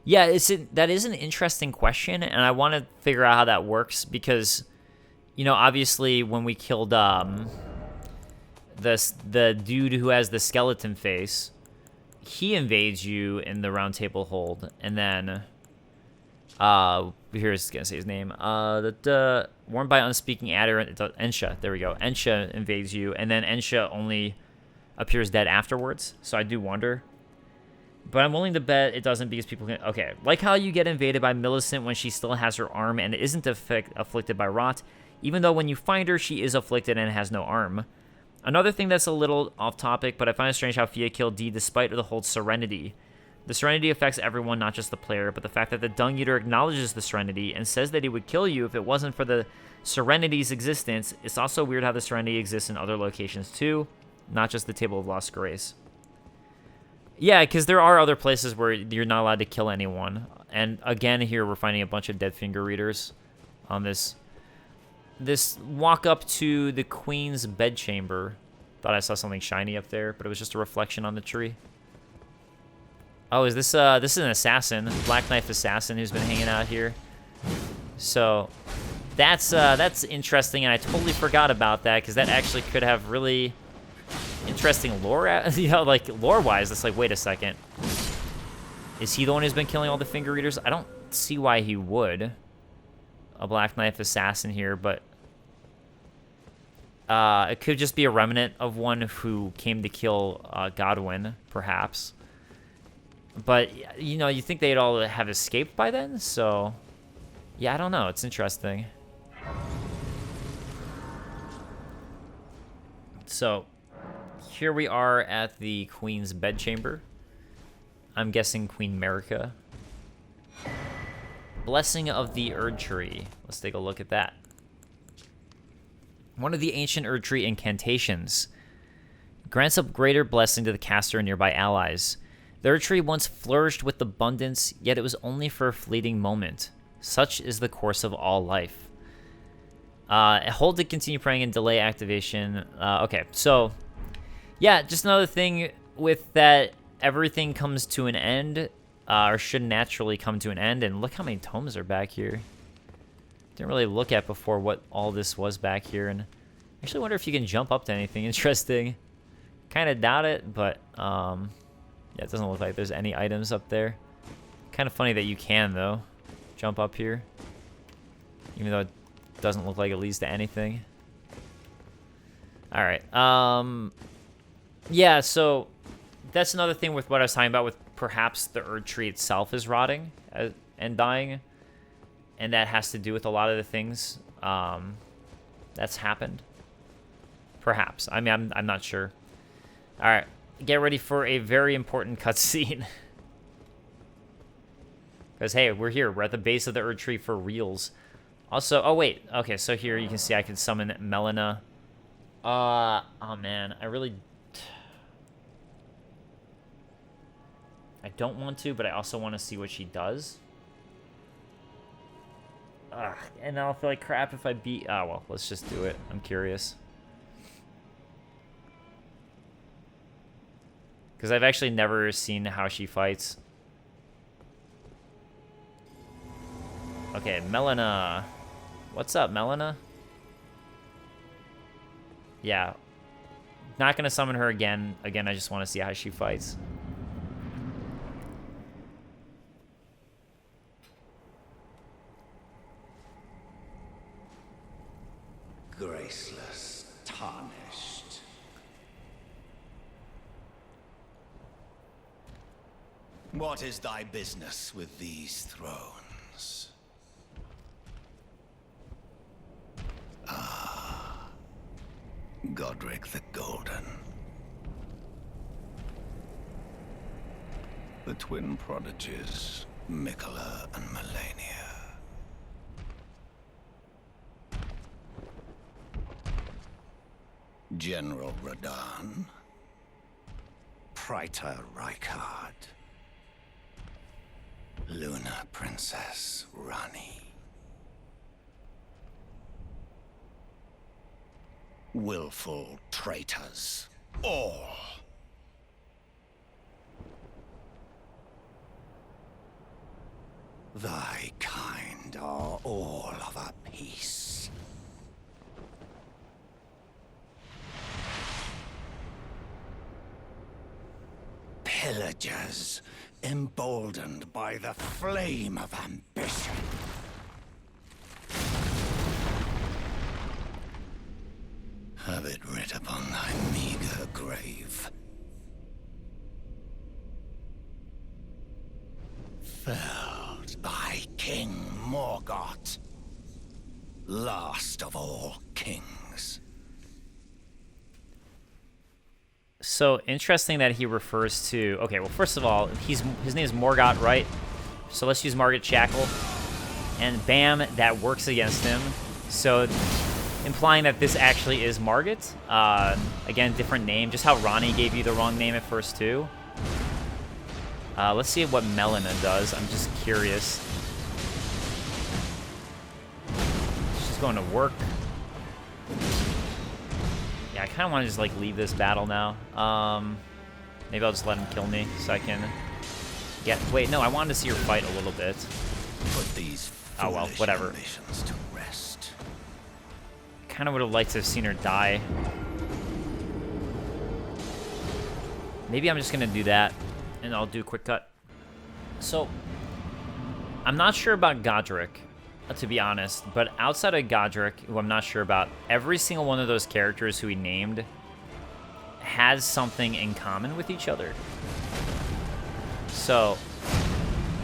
Yeah, that is an interesting question, and I want to figure out how that works, because, you know, obviously when we killed the dude who has the skeleton face, he invades you in the round table hold, and then Here's gonna say his name. Warned by unspeaking adder, Ensha. There we go. Ensha invades you, and then Ensha only appears dead afterwards. So I do wonder. But I'm willing to bet it doesn't because people can... Okay, like how you get invaded by Millicent when she still has her arm and isn't afflicted by rot, even though when you find her, she is afflicted and has no arm. Another thing that's a little off topic, but I find it strange how Fia killed D despite the whole Serenity. The Serenity affects everyone, not just the player, but the fact that the Dung Eater acknowledges the Serenity and says that he would kill you if it wasn't for the Serenity's existence. It's also weird how the Serenity exists in other locations too, not just the Table of Lost Grace. Yeah, because there are other places where you're not allowed to kill anyone. And again, here we're finding a bunch of dead finger readers on this walk up to the Queen's bedchamber. Thought I saw something shiny up there, but it was just a reflection on the tree. Oh, is this is an assassin, Black Knife assassin who's been hanging out here. So that's interesting, and I totally forgot about that because that actually could have really interesting lore, like lore-wise. It's like, wait a second, is he the one who's been killing all the finger readers? I don't see why he would. A Black Knife assassin here, but it could just be a remnant of one who came to kill Godwin, perhaps. But you think they'd all have escaped by then, so yeah, I don't know. It's interesting. So here we are at the Queen's bedchamber. I'm guessing Queen Merica. Blessing of the Erd Tree. Let's take a look at that. One of the ancient Erd Tree incantations. Grants up greater blessing to the caster and nearby allies. The Erd Tree once flourished with abundance, yet it was only for a fleeting moment. Such is the course of all life. Hold to continue praying and delay activation. Okay, so... yeah, just another thing with that, everything comes to an end, or should naturally come to an end, and look how many tomes are back here. Didn't really look at before what all this was back here, and I actually wonder if you can jump up to anything interesting. Kind of doubt it, but, yeah, it doesn't look like there's any items up there. Kind of funny that you can, though, jump up here, even though it doesn't look like it leads to anything. Alright, yeah, so that's another thing with what I was talking about with perhaps the Erd Tree itself is rotting and dying. And that has to do with a lot of the things that's happened. Perhaps. I mean, I'm not sure. All right, get ready for a very important cutscene. Because, hey, we're here. We're at the base of the Erd Tree for reals. Also, oh, wait. Okay, so here you can see I can summon Melana. Oh, man. I don't want to, but I also want to see what she does. And I'll feel like crap if I beat... oh, well, let's just do it. I'm curious. Because I've actually never seen how she fights. Okay, Melana. What's up, Melana? Yeah. Not going to summon her again. Again, I just want to see how she fights. Graceless, tarnished. What is thy business with these thrones? Ah, Godric the Golden. The twin prodigies, Mikola and Melania. General Radahn, Praetor Rykard, Luna Princess Rani, willful traitors, all. Thy kind are all of a piece. pillagers, emboldened by the flame of ambition. Have it writ upon thy meager grave. Felled by King Morgott, last of all kings. So interesting that he refers to. Okay, well, first of all, his name is Morgott, right? So let's use Morgott Shackle, and bam, that works against him. So implying that this actually is Morgott. Again, different name. Just how Ronnie gave you the wrong name at first too. Let's see what Melana does. I'm just curious. She's going to work. Yeah, I kind of want to just like leave this battle now. Maybe I'll just let him kill me so I can get. Wait, no, I wanted to see her fight a little bit. Put these oh well, whatever. ambitions to rest. Kind of would have liked to have seen her die. Maybe I'm just gonna do that, and I'll do a quick cut. So, I'm not sure about Godric, to be honest, but outside of Godric, who I'm not sure about, every single one of those characters who he named has something in common with each other. So,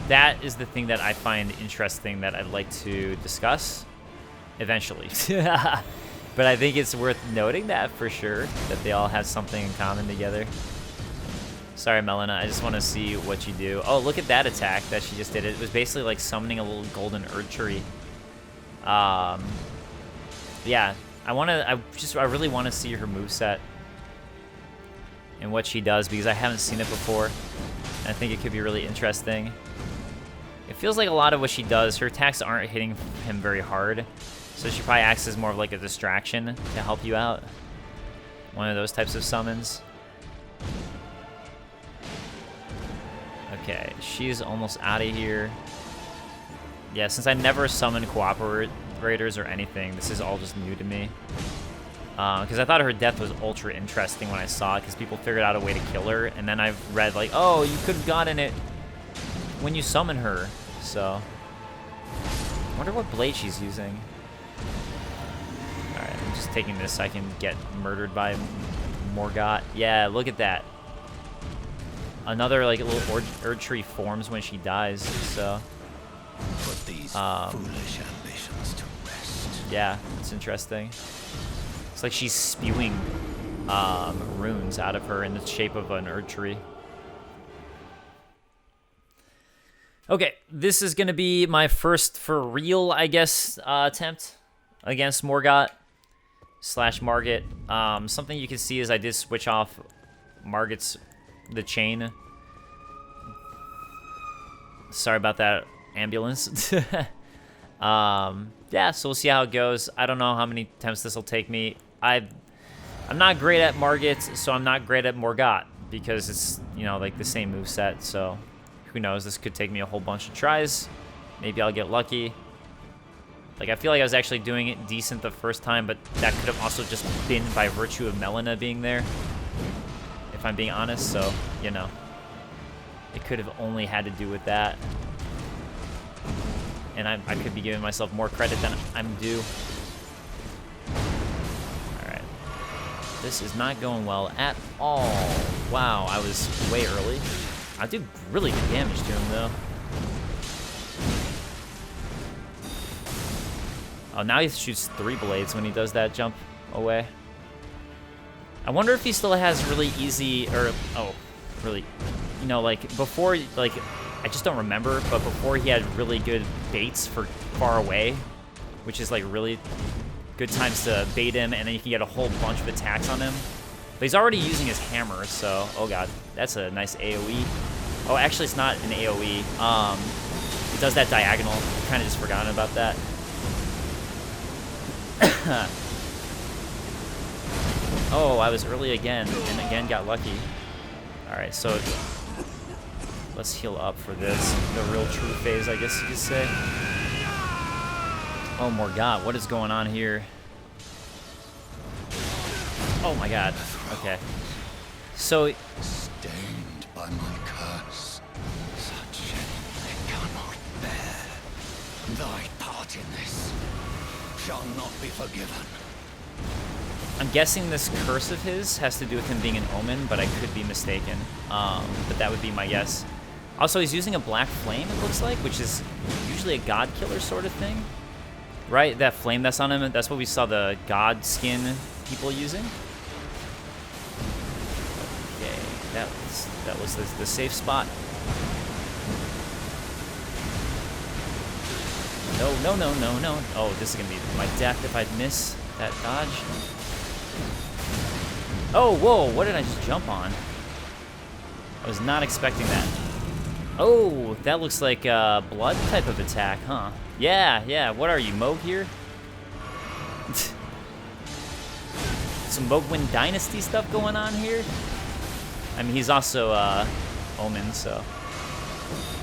that is the thing that I find interesting that I'd like to discuss eventually. But I think it's worth noting that for sure, that they all have something in common together. Sorry, Melana, I just want to see what you do. Oh, look at that attack that she just did. It was basically like summoning a little golden Erd tree. Yeah, I really want to see her moveset and what she does because I haven't seen it before. And I think it could be really interesting. It feels like a lot of what she does, her attacks aren't hitting him very hard. So she probably acts as more of like a distraction to help you out. One of those types of summons. Okay, she's almost out of here. Yeah, since I never summoned cooperators or anything, this is all just new to me. Because I thought her death was ultra interesting when I saw it, because people figured out a way to kill her, and then I've read like, oh, you could have gotten it when you summon her. So, I wonder what blade she's using. Alright, I'm just taking this so I can get murdered by Morgott. Yeah, look at that. Another like little Erd tree forms when she dies, so Put these foolish ambitions to rest. Yeah, it's interesting. It's like she's spewing runes out of her in the shape of an Erd tree. Okay, this is gonna be my first for real, I guess, attempt against Morgott / Margit. Something you can see is I did switch off Margit's the chain. Sorry about that, ambulance. Yeah, so we'll see how it goes. I don't know how many attempts this will take me. I'm not great at Margit, so I'm not great at Morgott because it's, you know, like the same moveset. So who knows? This could take me a whole bunch of tries. Maybe I'll get lucky. Like, I feel like I was actually doing it decent the first time, but that could have also just been by virtue of Melana being there, if I'm being honest. So, you know, it could have only had to do with that. And I could be giving myself more credit than I'm due. Alright. This is not going well at all. Wow, I was way early. I did really good damage to him, though. Oh, now he shoots 3 blades when he does that jump away. I wonder if he still has really easy, or, oh, really, you know, like, before, like, I just don't remember, but before he had really good baits for far away, which is, like, really good times to bait him, and then you can get a whole bunch of attacks on him. But he's already using his hammer, so, oh god, that's a nice AoE. Oh, actually, it's not an AoE. It does that diagonal. I kind of just forgotten about that. Oh, I was early again, and again got lucky. Alright, so let's heal up for this. The real true phase, I guess you could say. Oh, Morgott, what is going on here? Oh my god. Okay. So, Stained by my curse. Such I cannot bear. Thy part in this shall not be forgiven. I'm guessing this curse of his has to do with him being an omen, but I could be mistaken. But that would be my guess. Also, he's using a black flame, it looks like, which is usually a god killer sort of thing. Right? That flame that's on him, that's what we saw the god skin people using. Okay, that was the safe spot. No, no, no, no, no. Oh, this is gonna be my death if I miss that dodge. Oh, whoa, what did I just jump on? I was not expecting that. Oh, that looks like a blood type of attack, huh? Yeah, what are you, Moog here? Some Mogwin Dynasty stuff going on here? I mean, he's also Omen, so...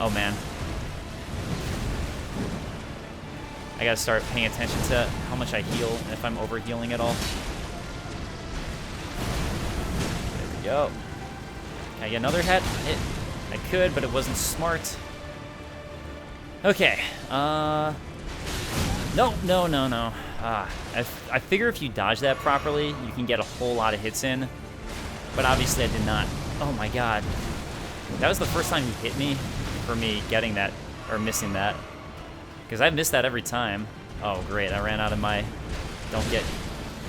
Oh, man. I gotta start paying attention to how much I heal, and if I'm over-healing at all. There we go. Can I get another hit? I could, but it wasn't smart. Okay. No. I figure if you dodge that properly, you can get a whole lot of hits in. But obviously I did not. Oh my god. That was the first time he hit me for me getting that, or missing that. Because I miss that every time. Oh, great. I ran out of my don't get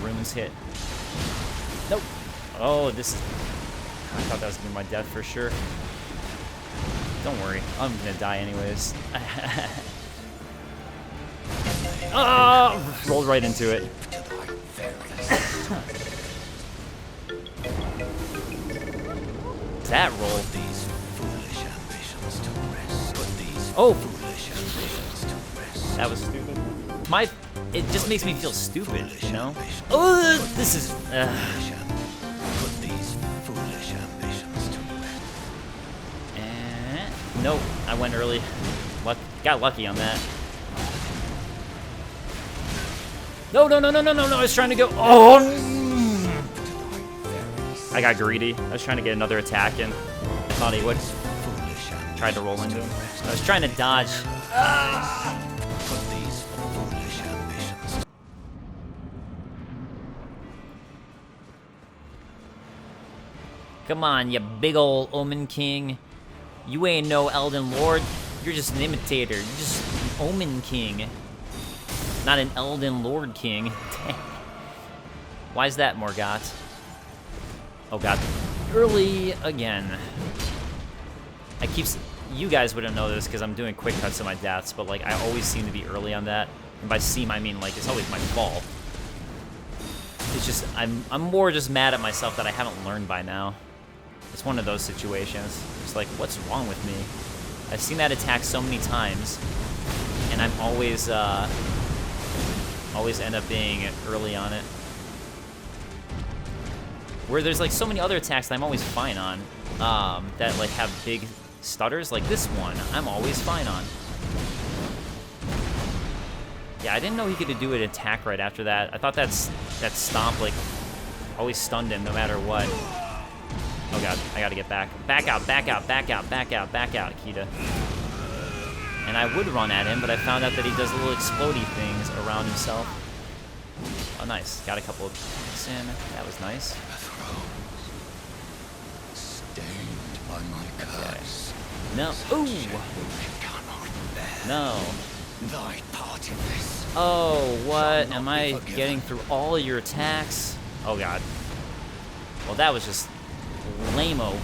runes hit. Nope. Oh, this is... I thought that was going to be my death for sure. Don't worry. I'm going to die anyways. Oh! Rolled right into it. That roll. Oh! That was stupid. It just makes me feel stupid, you know? Oh, this is... Nope, I went early. Got lucky on that. No, I was trying to go... Oh! I got greedy. I was trying to get another attack in. I thought he would. Tried to roll into him. I was trying to dodge. Come on, you big ol' Omen King. You ain't no Elden Lord. You're just an imitator. You're just an Omen King. Not an Elden Lord King. Why is that, Morgott? Oh god. Early again. You guys wouldn't know this because I'm doing quick cuts of my deaths, but like I always seem to be early on that. And by seem I mean like it's always my fault. It's just I'm more just mad at myself that I haven't learned by now. It's one of those situations. It's like, what's wrong with me? I've seen that attack so many times, and I'm always end up being early on it. Where there's like so many other attacks that I'm always fine on, that like have big stutters. Like this one, I'm always fine on. Yeah, I didn't know he could do an attack right after that. I thought that stomp like always stunned him no matter what. Oh god, I gotta get back. Back out, Akita. And I would run at him, but I found out that he does little explodey things around himself. Oh, nice. Got a couple of hits in. That was nice. Stained by my curse. No. Ooh! No. Thy part in this. Oh, what? Am I getting through all of your attacks? Oh god. Well, that was just... lame-o.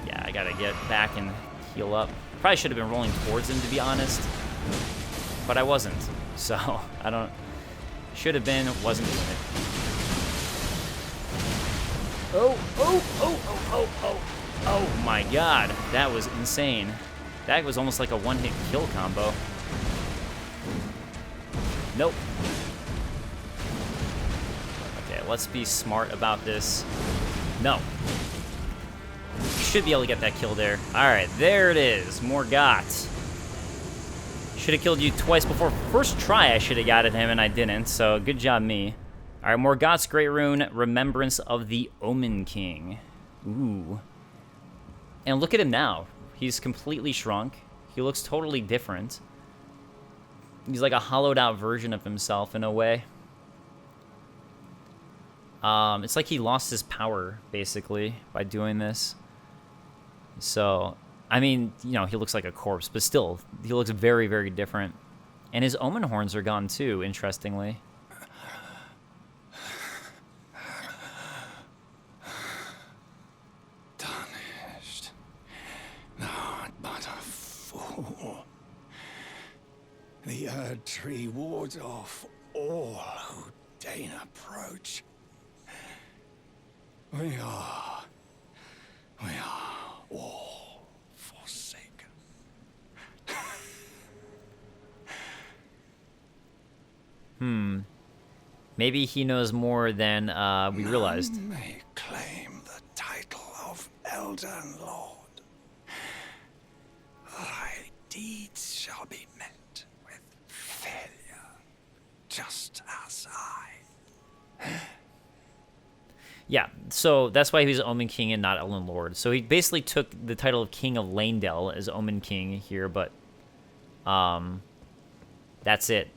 Yeah, I gotta get back and heal up. Probably should have been rolling towards him, to be honest. But I wasn't. So, I don't... Should have been, wasn't doing it. Oh my god. That was insane. That was almost like a one-hit kill combo. Nope. Okay, let's be smart about this. No. You should be able to get that kill there. Alright, there it is. Morgott. Should have killed you twice before. First try I should have got at him, and I didn't, so good job me. Alright, Morgott's Great Rune, Remembrance of the Omen King. Ooh. And look at him now. He's completely shrunk. He looks totally different. He's like a hollowed out version of himself in a way. It's like he lost his power, basically, by doing this. So, I mean, you know, he looks like a corpse, but still, he looks very, very different. And his Omen horns are gone, too, interestingly. Tarnished. Not but a fool. The Erd Tree wards off all who deign approach. We are all forsaken. Maybe he knows more than we realized. None may claim the title of Elden Lord. Thy deeds shall be met with failure, just as I. Yeah, so that's why he's Omen King and not Elden Lord. So he basically took the title of King of Leyndell as Omen King here, but that's it.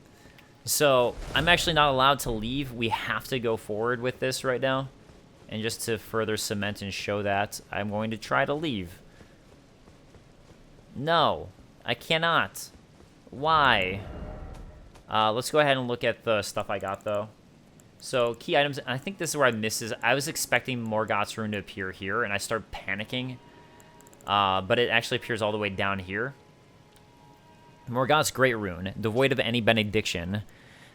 So I'm actually not allowed to leave. We have to go forward with this right now. And just to further cement and show that, I'm going to try to leave. No, I cannot. Why? Let's go ahead and look at the stuff I got, though. So, key items, I think this is where I missed is I was expecting Morgott's rune to appear here, and I start panicking. But it actually appears all the way down here. Morgott's Great Rune, devoid of any benediction.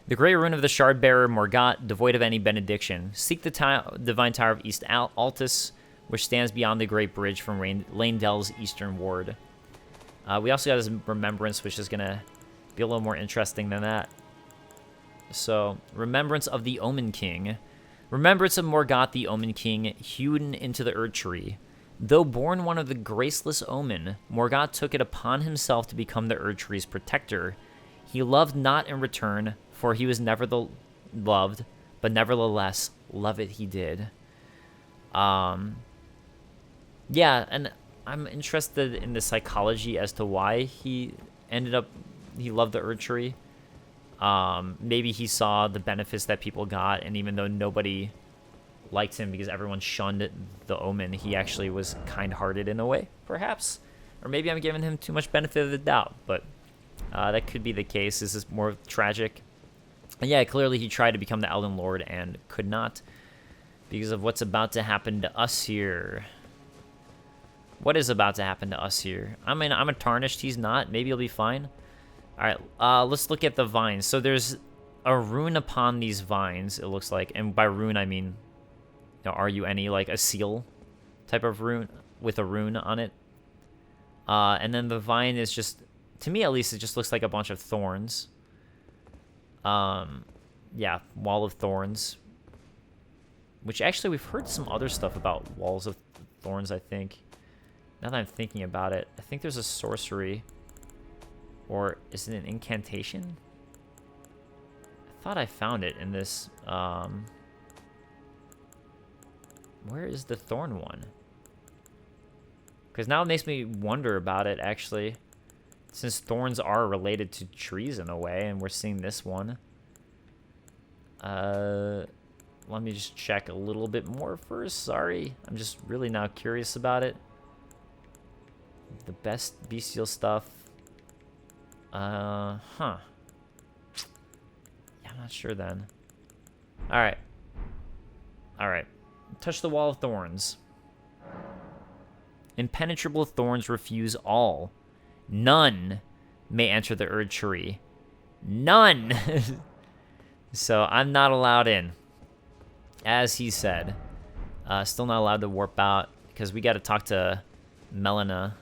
The Great Rune of the Shard Bearer, Morgott, devoid of any benediction. Seek the Divine Tower of East Altus, which stands beyond the Great Bridge from Leyndell's eastern ward. We also got his Remembrance, which is going to be a little more interesting than that. So, Remembrance of the Omen King. Remembrance of Morgott, the Omen King, hewn into the Erd Tree. Though born one of the graceless Omen, Morgott took it upon himself to become the Erd Tree's protector. He loved not in return, for he was never loved, but nevertheless, love it he did. Yeah, and I'm interested in the psychology as to why he loved the Erd Tree. Maybe he saw the benefits that people got, and even though nobody liked him because everyone shunned the Omen, he actually was kind-hearted in a way, perhaps. Or maybe I'm giving him too much benefit of the doubt, but that could be the case. This is more tragic. And yeah, clearly he tried to become the Elden Lord and could not because of what's about to happen to us here. What is about to happen to us here? I mean, I'm a tarnished. He's not. Maybe he'll be fine. All right, let's look at the vines. So there's a rune upon these vines, it looks like. And by rune, I mean, R-U-N-E, like a seal type of rune with a rune on it. And then the vine is just, to me at least, it just looks like a bunch of thorns. Yeah, wall of thorns. Which actually, we've heard some other stuff about walls of thorns, I think. Now that I'm thinking about it, I think there's a sorcery. Or is it an incantation? I thought I found it in this, where is the thorn one? Because now it makes me wonder about it, actually. Since thorns are related to trees in a way, and we're seeing this one. Let me just check a little bit more first. Sorry. I'm just really now curious about it. The best bestial stuff. Huh. Yeah, I'm not sure then. Alright. Alright. Touch the wall of thorns. Impenetrable thorns refuse all. None may enter the Erd Tree. None! So I'm not allowed in. As he said. Still not allowed to warp out because we got to talk to Melana.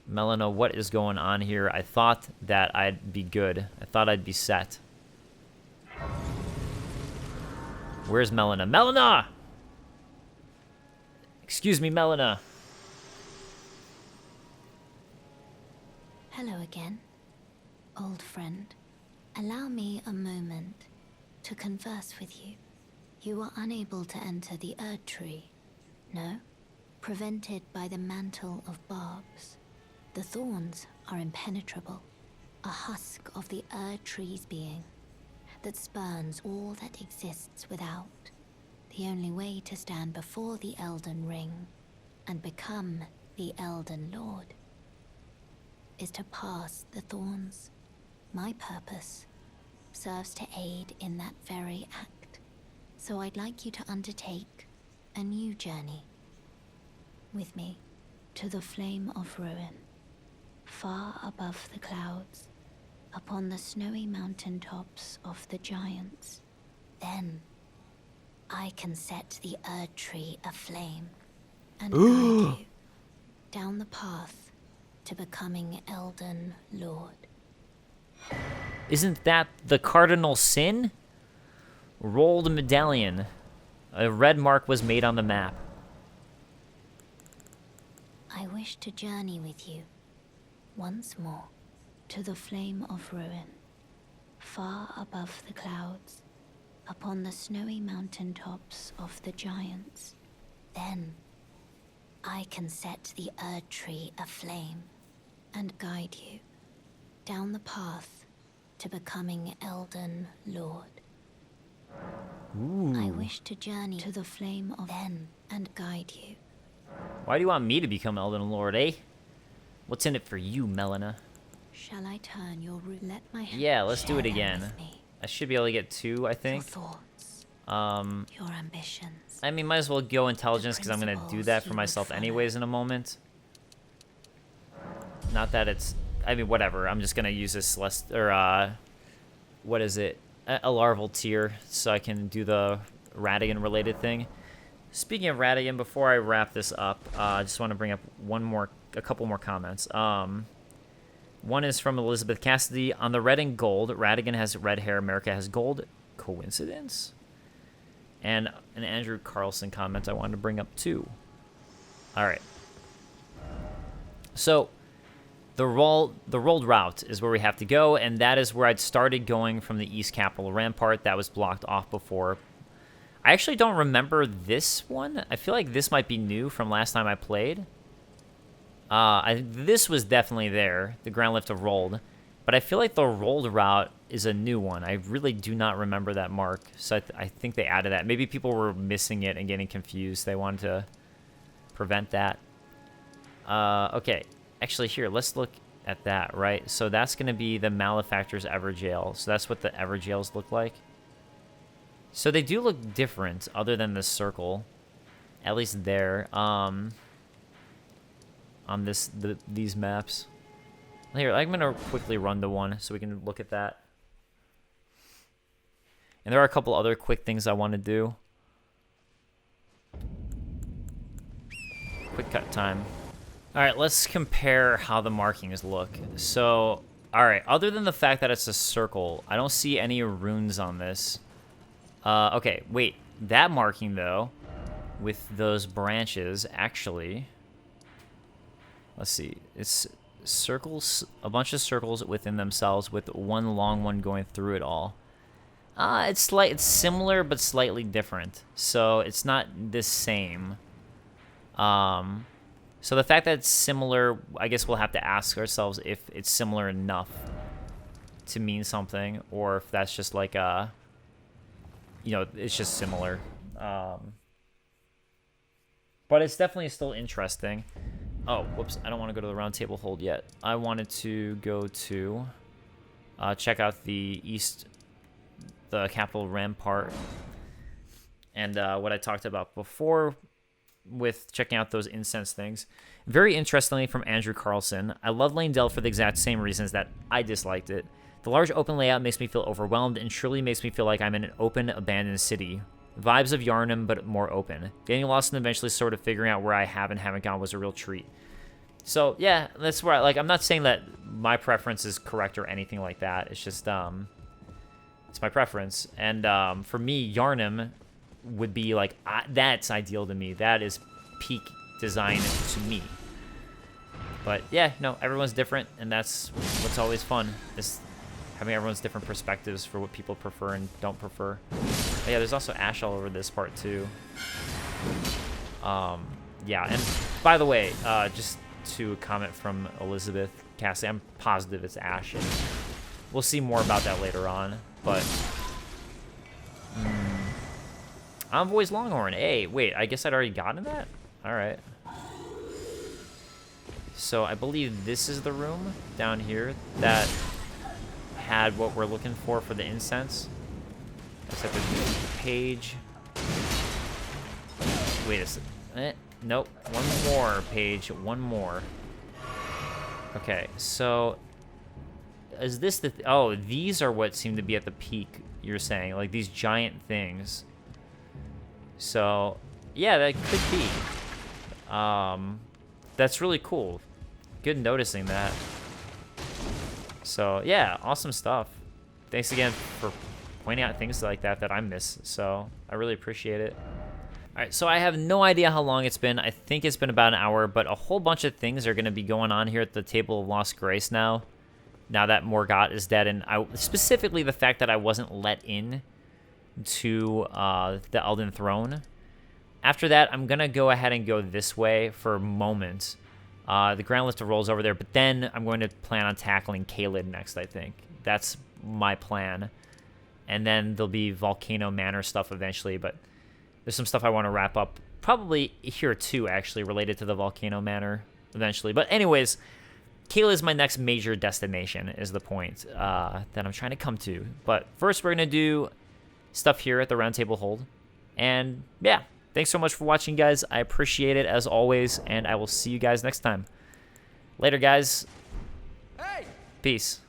Melana, what is going on here? I thought that I'd be good. I thought I'd be set. Where's Melana? Melana! Excuse me, Melana. Hello again, old friend. Allow me a moment to converse with you. You were unable to enter the Erd Tree. No? prevented by the mantle of barbs. The thorns are impenetrable, a husk of the tree's being that spurns all that exists without. The only way to stand before the Elden Ring and become the Elden Lord is to pass the thorns. My purpose serves to aid in that very act, so I'd like you to undertake a new journey with me to the Flame of Ruin, far above the clouds, upon the snowy mountain tops of the giants. Then I can set the Erd Tree aflame and guide you down the path to becoming Elden Lord. Isn't that the cardinal sin? Rolled medallion. A red mark was made on the map. I wish to journey with you once more to the Flame of Ruin, far above the clouds, upon the snowy mountain tops of the giants. Then I can set the Erd Tree aflame and guide you down the path to becoming Elden Lord. Ooh. I wish to journey to the Flame of Then and guide you. Why do you want me to become Elden Lord, eh? What's in it for you, Melana? Shall I turn your route? Let my hand Yeah, let's do share it them again. with me. I should be able to get 2, I Your think. thoughts, Um, your ambitions. I mean, might as well go intelligence because I'm going to do that for principles myself you would anyways in a moment. Not that it's... I mean, whatever. I'm just going to use this Celest... Or, what is it? A larval tier so I can do the Radigan-related thing. Speaking of Radigan, before I wrap this up, I just want to bring up a couple more comments. One is from Elizabeth Cassidy. On the red and gold, Radigan has red hair, America has gold. Coincidence? And an Andrew Carlson comment I wanted to bring up too. All right. So the rolled route is where we have to go, and that is where I'd started going from the East Capitol Rampart. That was blocked off before. I actually don't remember this one. I feel like this might be new from last time I played. This was definitely there, the ground lift of rolled. But I feel like the rolled route is a new one. I really do not remember that mark. So I think they added that. Maybe people were missing it and getting confused. They wanted to prevent that. Okay. Actually, here, let's look at that, right? So that's going to be the Malefactor's Everjail. So that's what the Everjails look like. So they do look different other than the circle. At least there. On these maps. Here, I'm going to quickly run to one so we can look at that. And there are a couple other quick things I want to do. Quick cut time. All right, let's compare how the markings look. So, all right, other than the fact that it's a circle, I don't see any runes on this. Okay, wait. That marking, though, with those branches, actually... Let's see. It's circles, a bunch of circles within themselves with one long one going through it all. It's similar but slightly different. So it's not the same. So the fact that it's similar, I guess we'll have to ask ourselves if it's similar enough to mean something, or if that's just like it's just similar. But it's definitely still interesting. Oh, whoops, I don't want to go to the round table hold yet. I wanted to go to check out the Capitol Rampart, and what I talked about before with checking out those incense things. Very interestingly, from Andrew Carlson, I love Leyndell for the exact same reasons that I disliked it. The large open layout makes me feel overwhelmed and truly makes me feel like I'm in an open, abandoned city. Vibes of Yharnam, but more open. Getting lost and eventually sort of figuring out where I have and haven't gone was a real treat. So, yeah, that's where I'm not saying that my preference is correct or anything like that. It's just, it's my preference. And for me, Yharnam would be like, that's ideal to me. That is peak design to me. But, yeah, no, everyone's different, and that's what's always fun, is having everyone's different perspectives for what people prefer and don't prefer. But yeah, there's also ash all over this part, too. yeah, and by the way, just to comment from Elizabeth Cassie, I'm positive it's Ashen. We'll see more about that later on, but Envoy's Longhorn. Hey, wait, I guess I'd already gotten that? All right. So I believe this is the room down here that had what we're looking for the incense. Except there's a page. Wait a second. Nope. One more page. One more. Okay, so is this the... oh, these are what seem to be at the peak, you're saying. Like these giant things. So, yeah, that could be. That's really cool. Good noticing that. So, yeah, awesome stuff. Thanks again for pointing out things like that I miss. So, I really appreciate it. All right, so I have no idea how long it's been. I think it's been about an hour, but a whole bunch of things are going to be going on here at the Table of Lost Grace now that Morgott is dead. And specifically the fact that I wasn't let in to the Elden Throne. After that, I'm going to go ahead and go this way for a moment. The Grand Lift rolls over there, but then I'm going to plan on tackling Caelid next, I think. That's my plan. And then there'll be Volcano Manor stuff eventually, but there's some stuff I want to wrap up. Probably here too, actually, related to the Volcano Manor eventually. But anyways, Caelid is my next major destination, is the point that I'm trying to come to. But first, we're going to do stuff here at the Round Table Hold. And yeah, thanks so much for watching, guys. I appreciate it as always, and I will see you guys next time. Later, guys. Hey! Peace.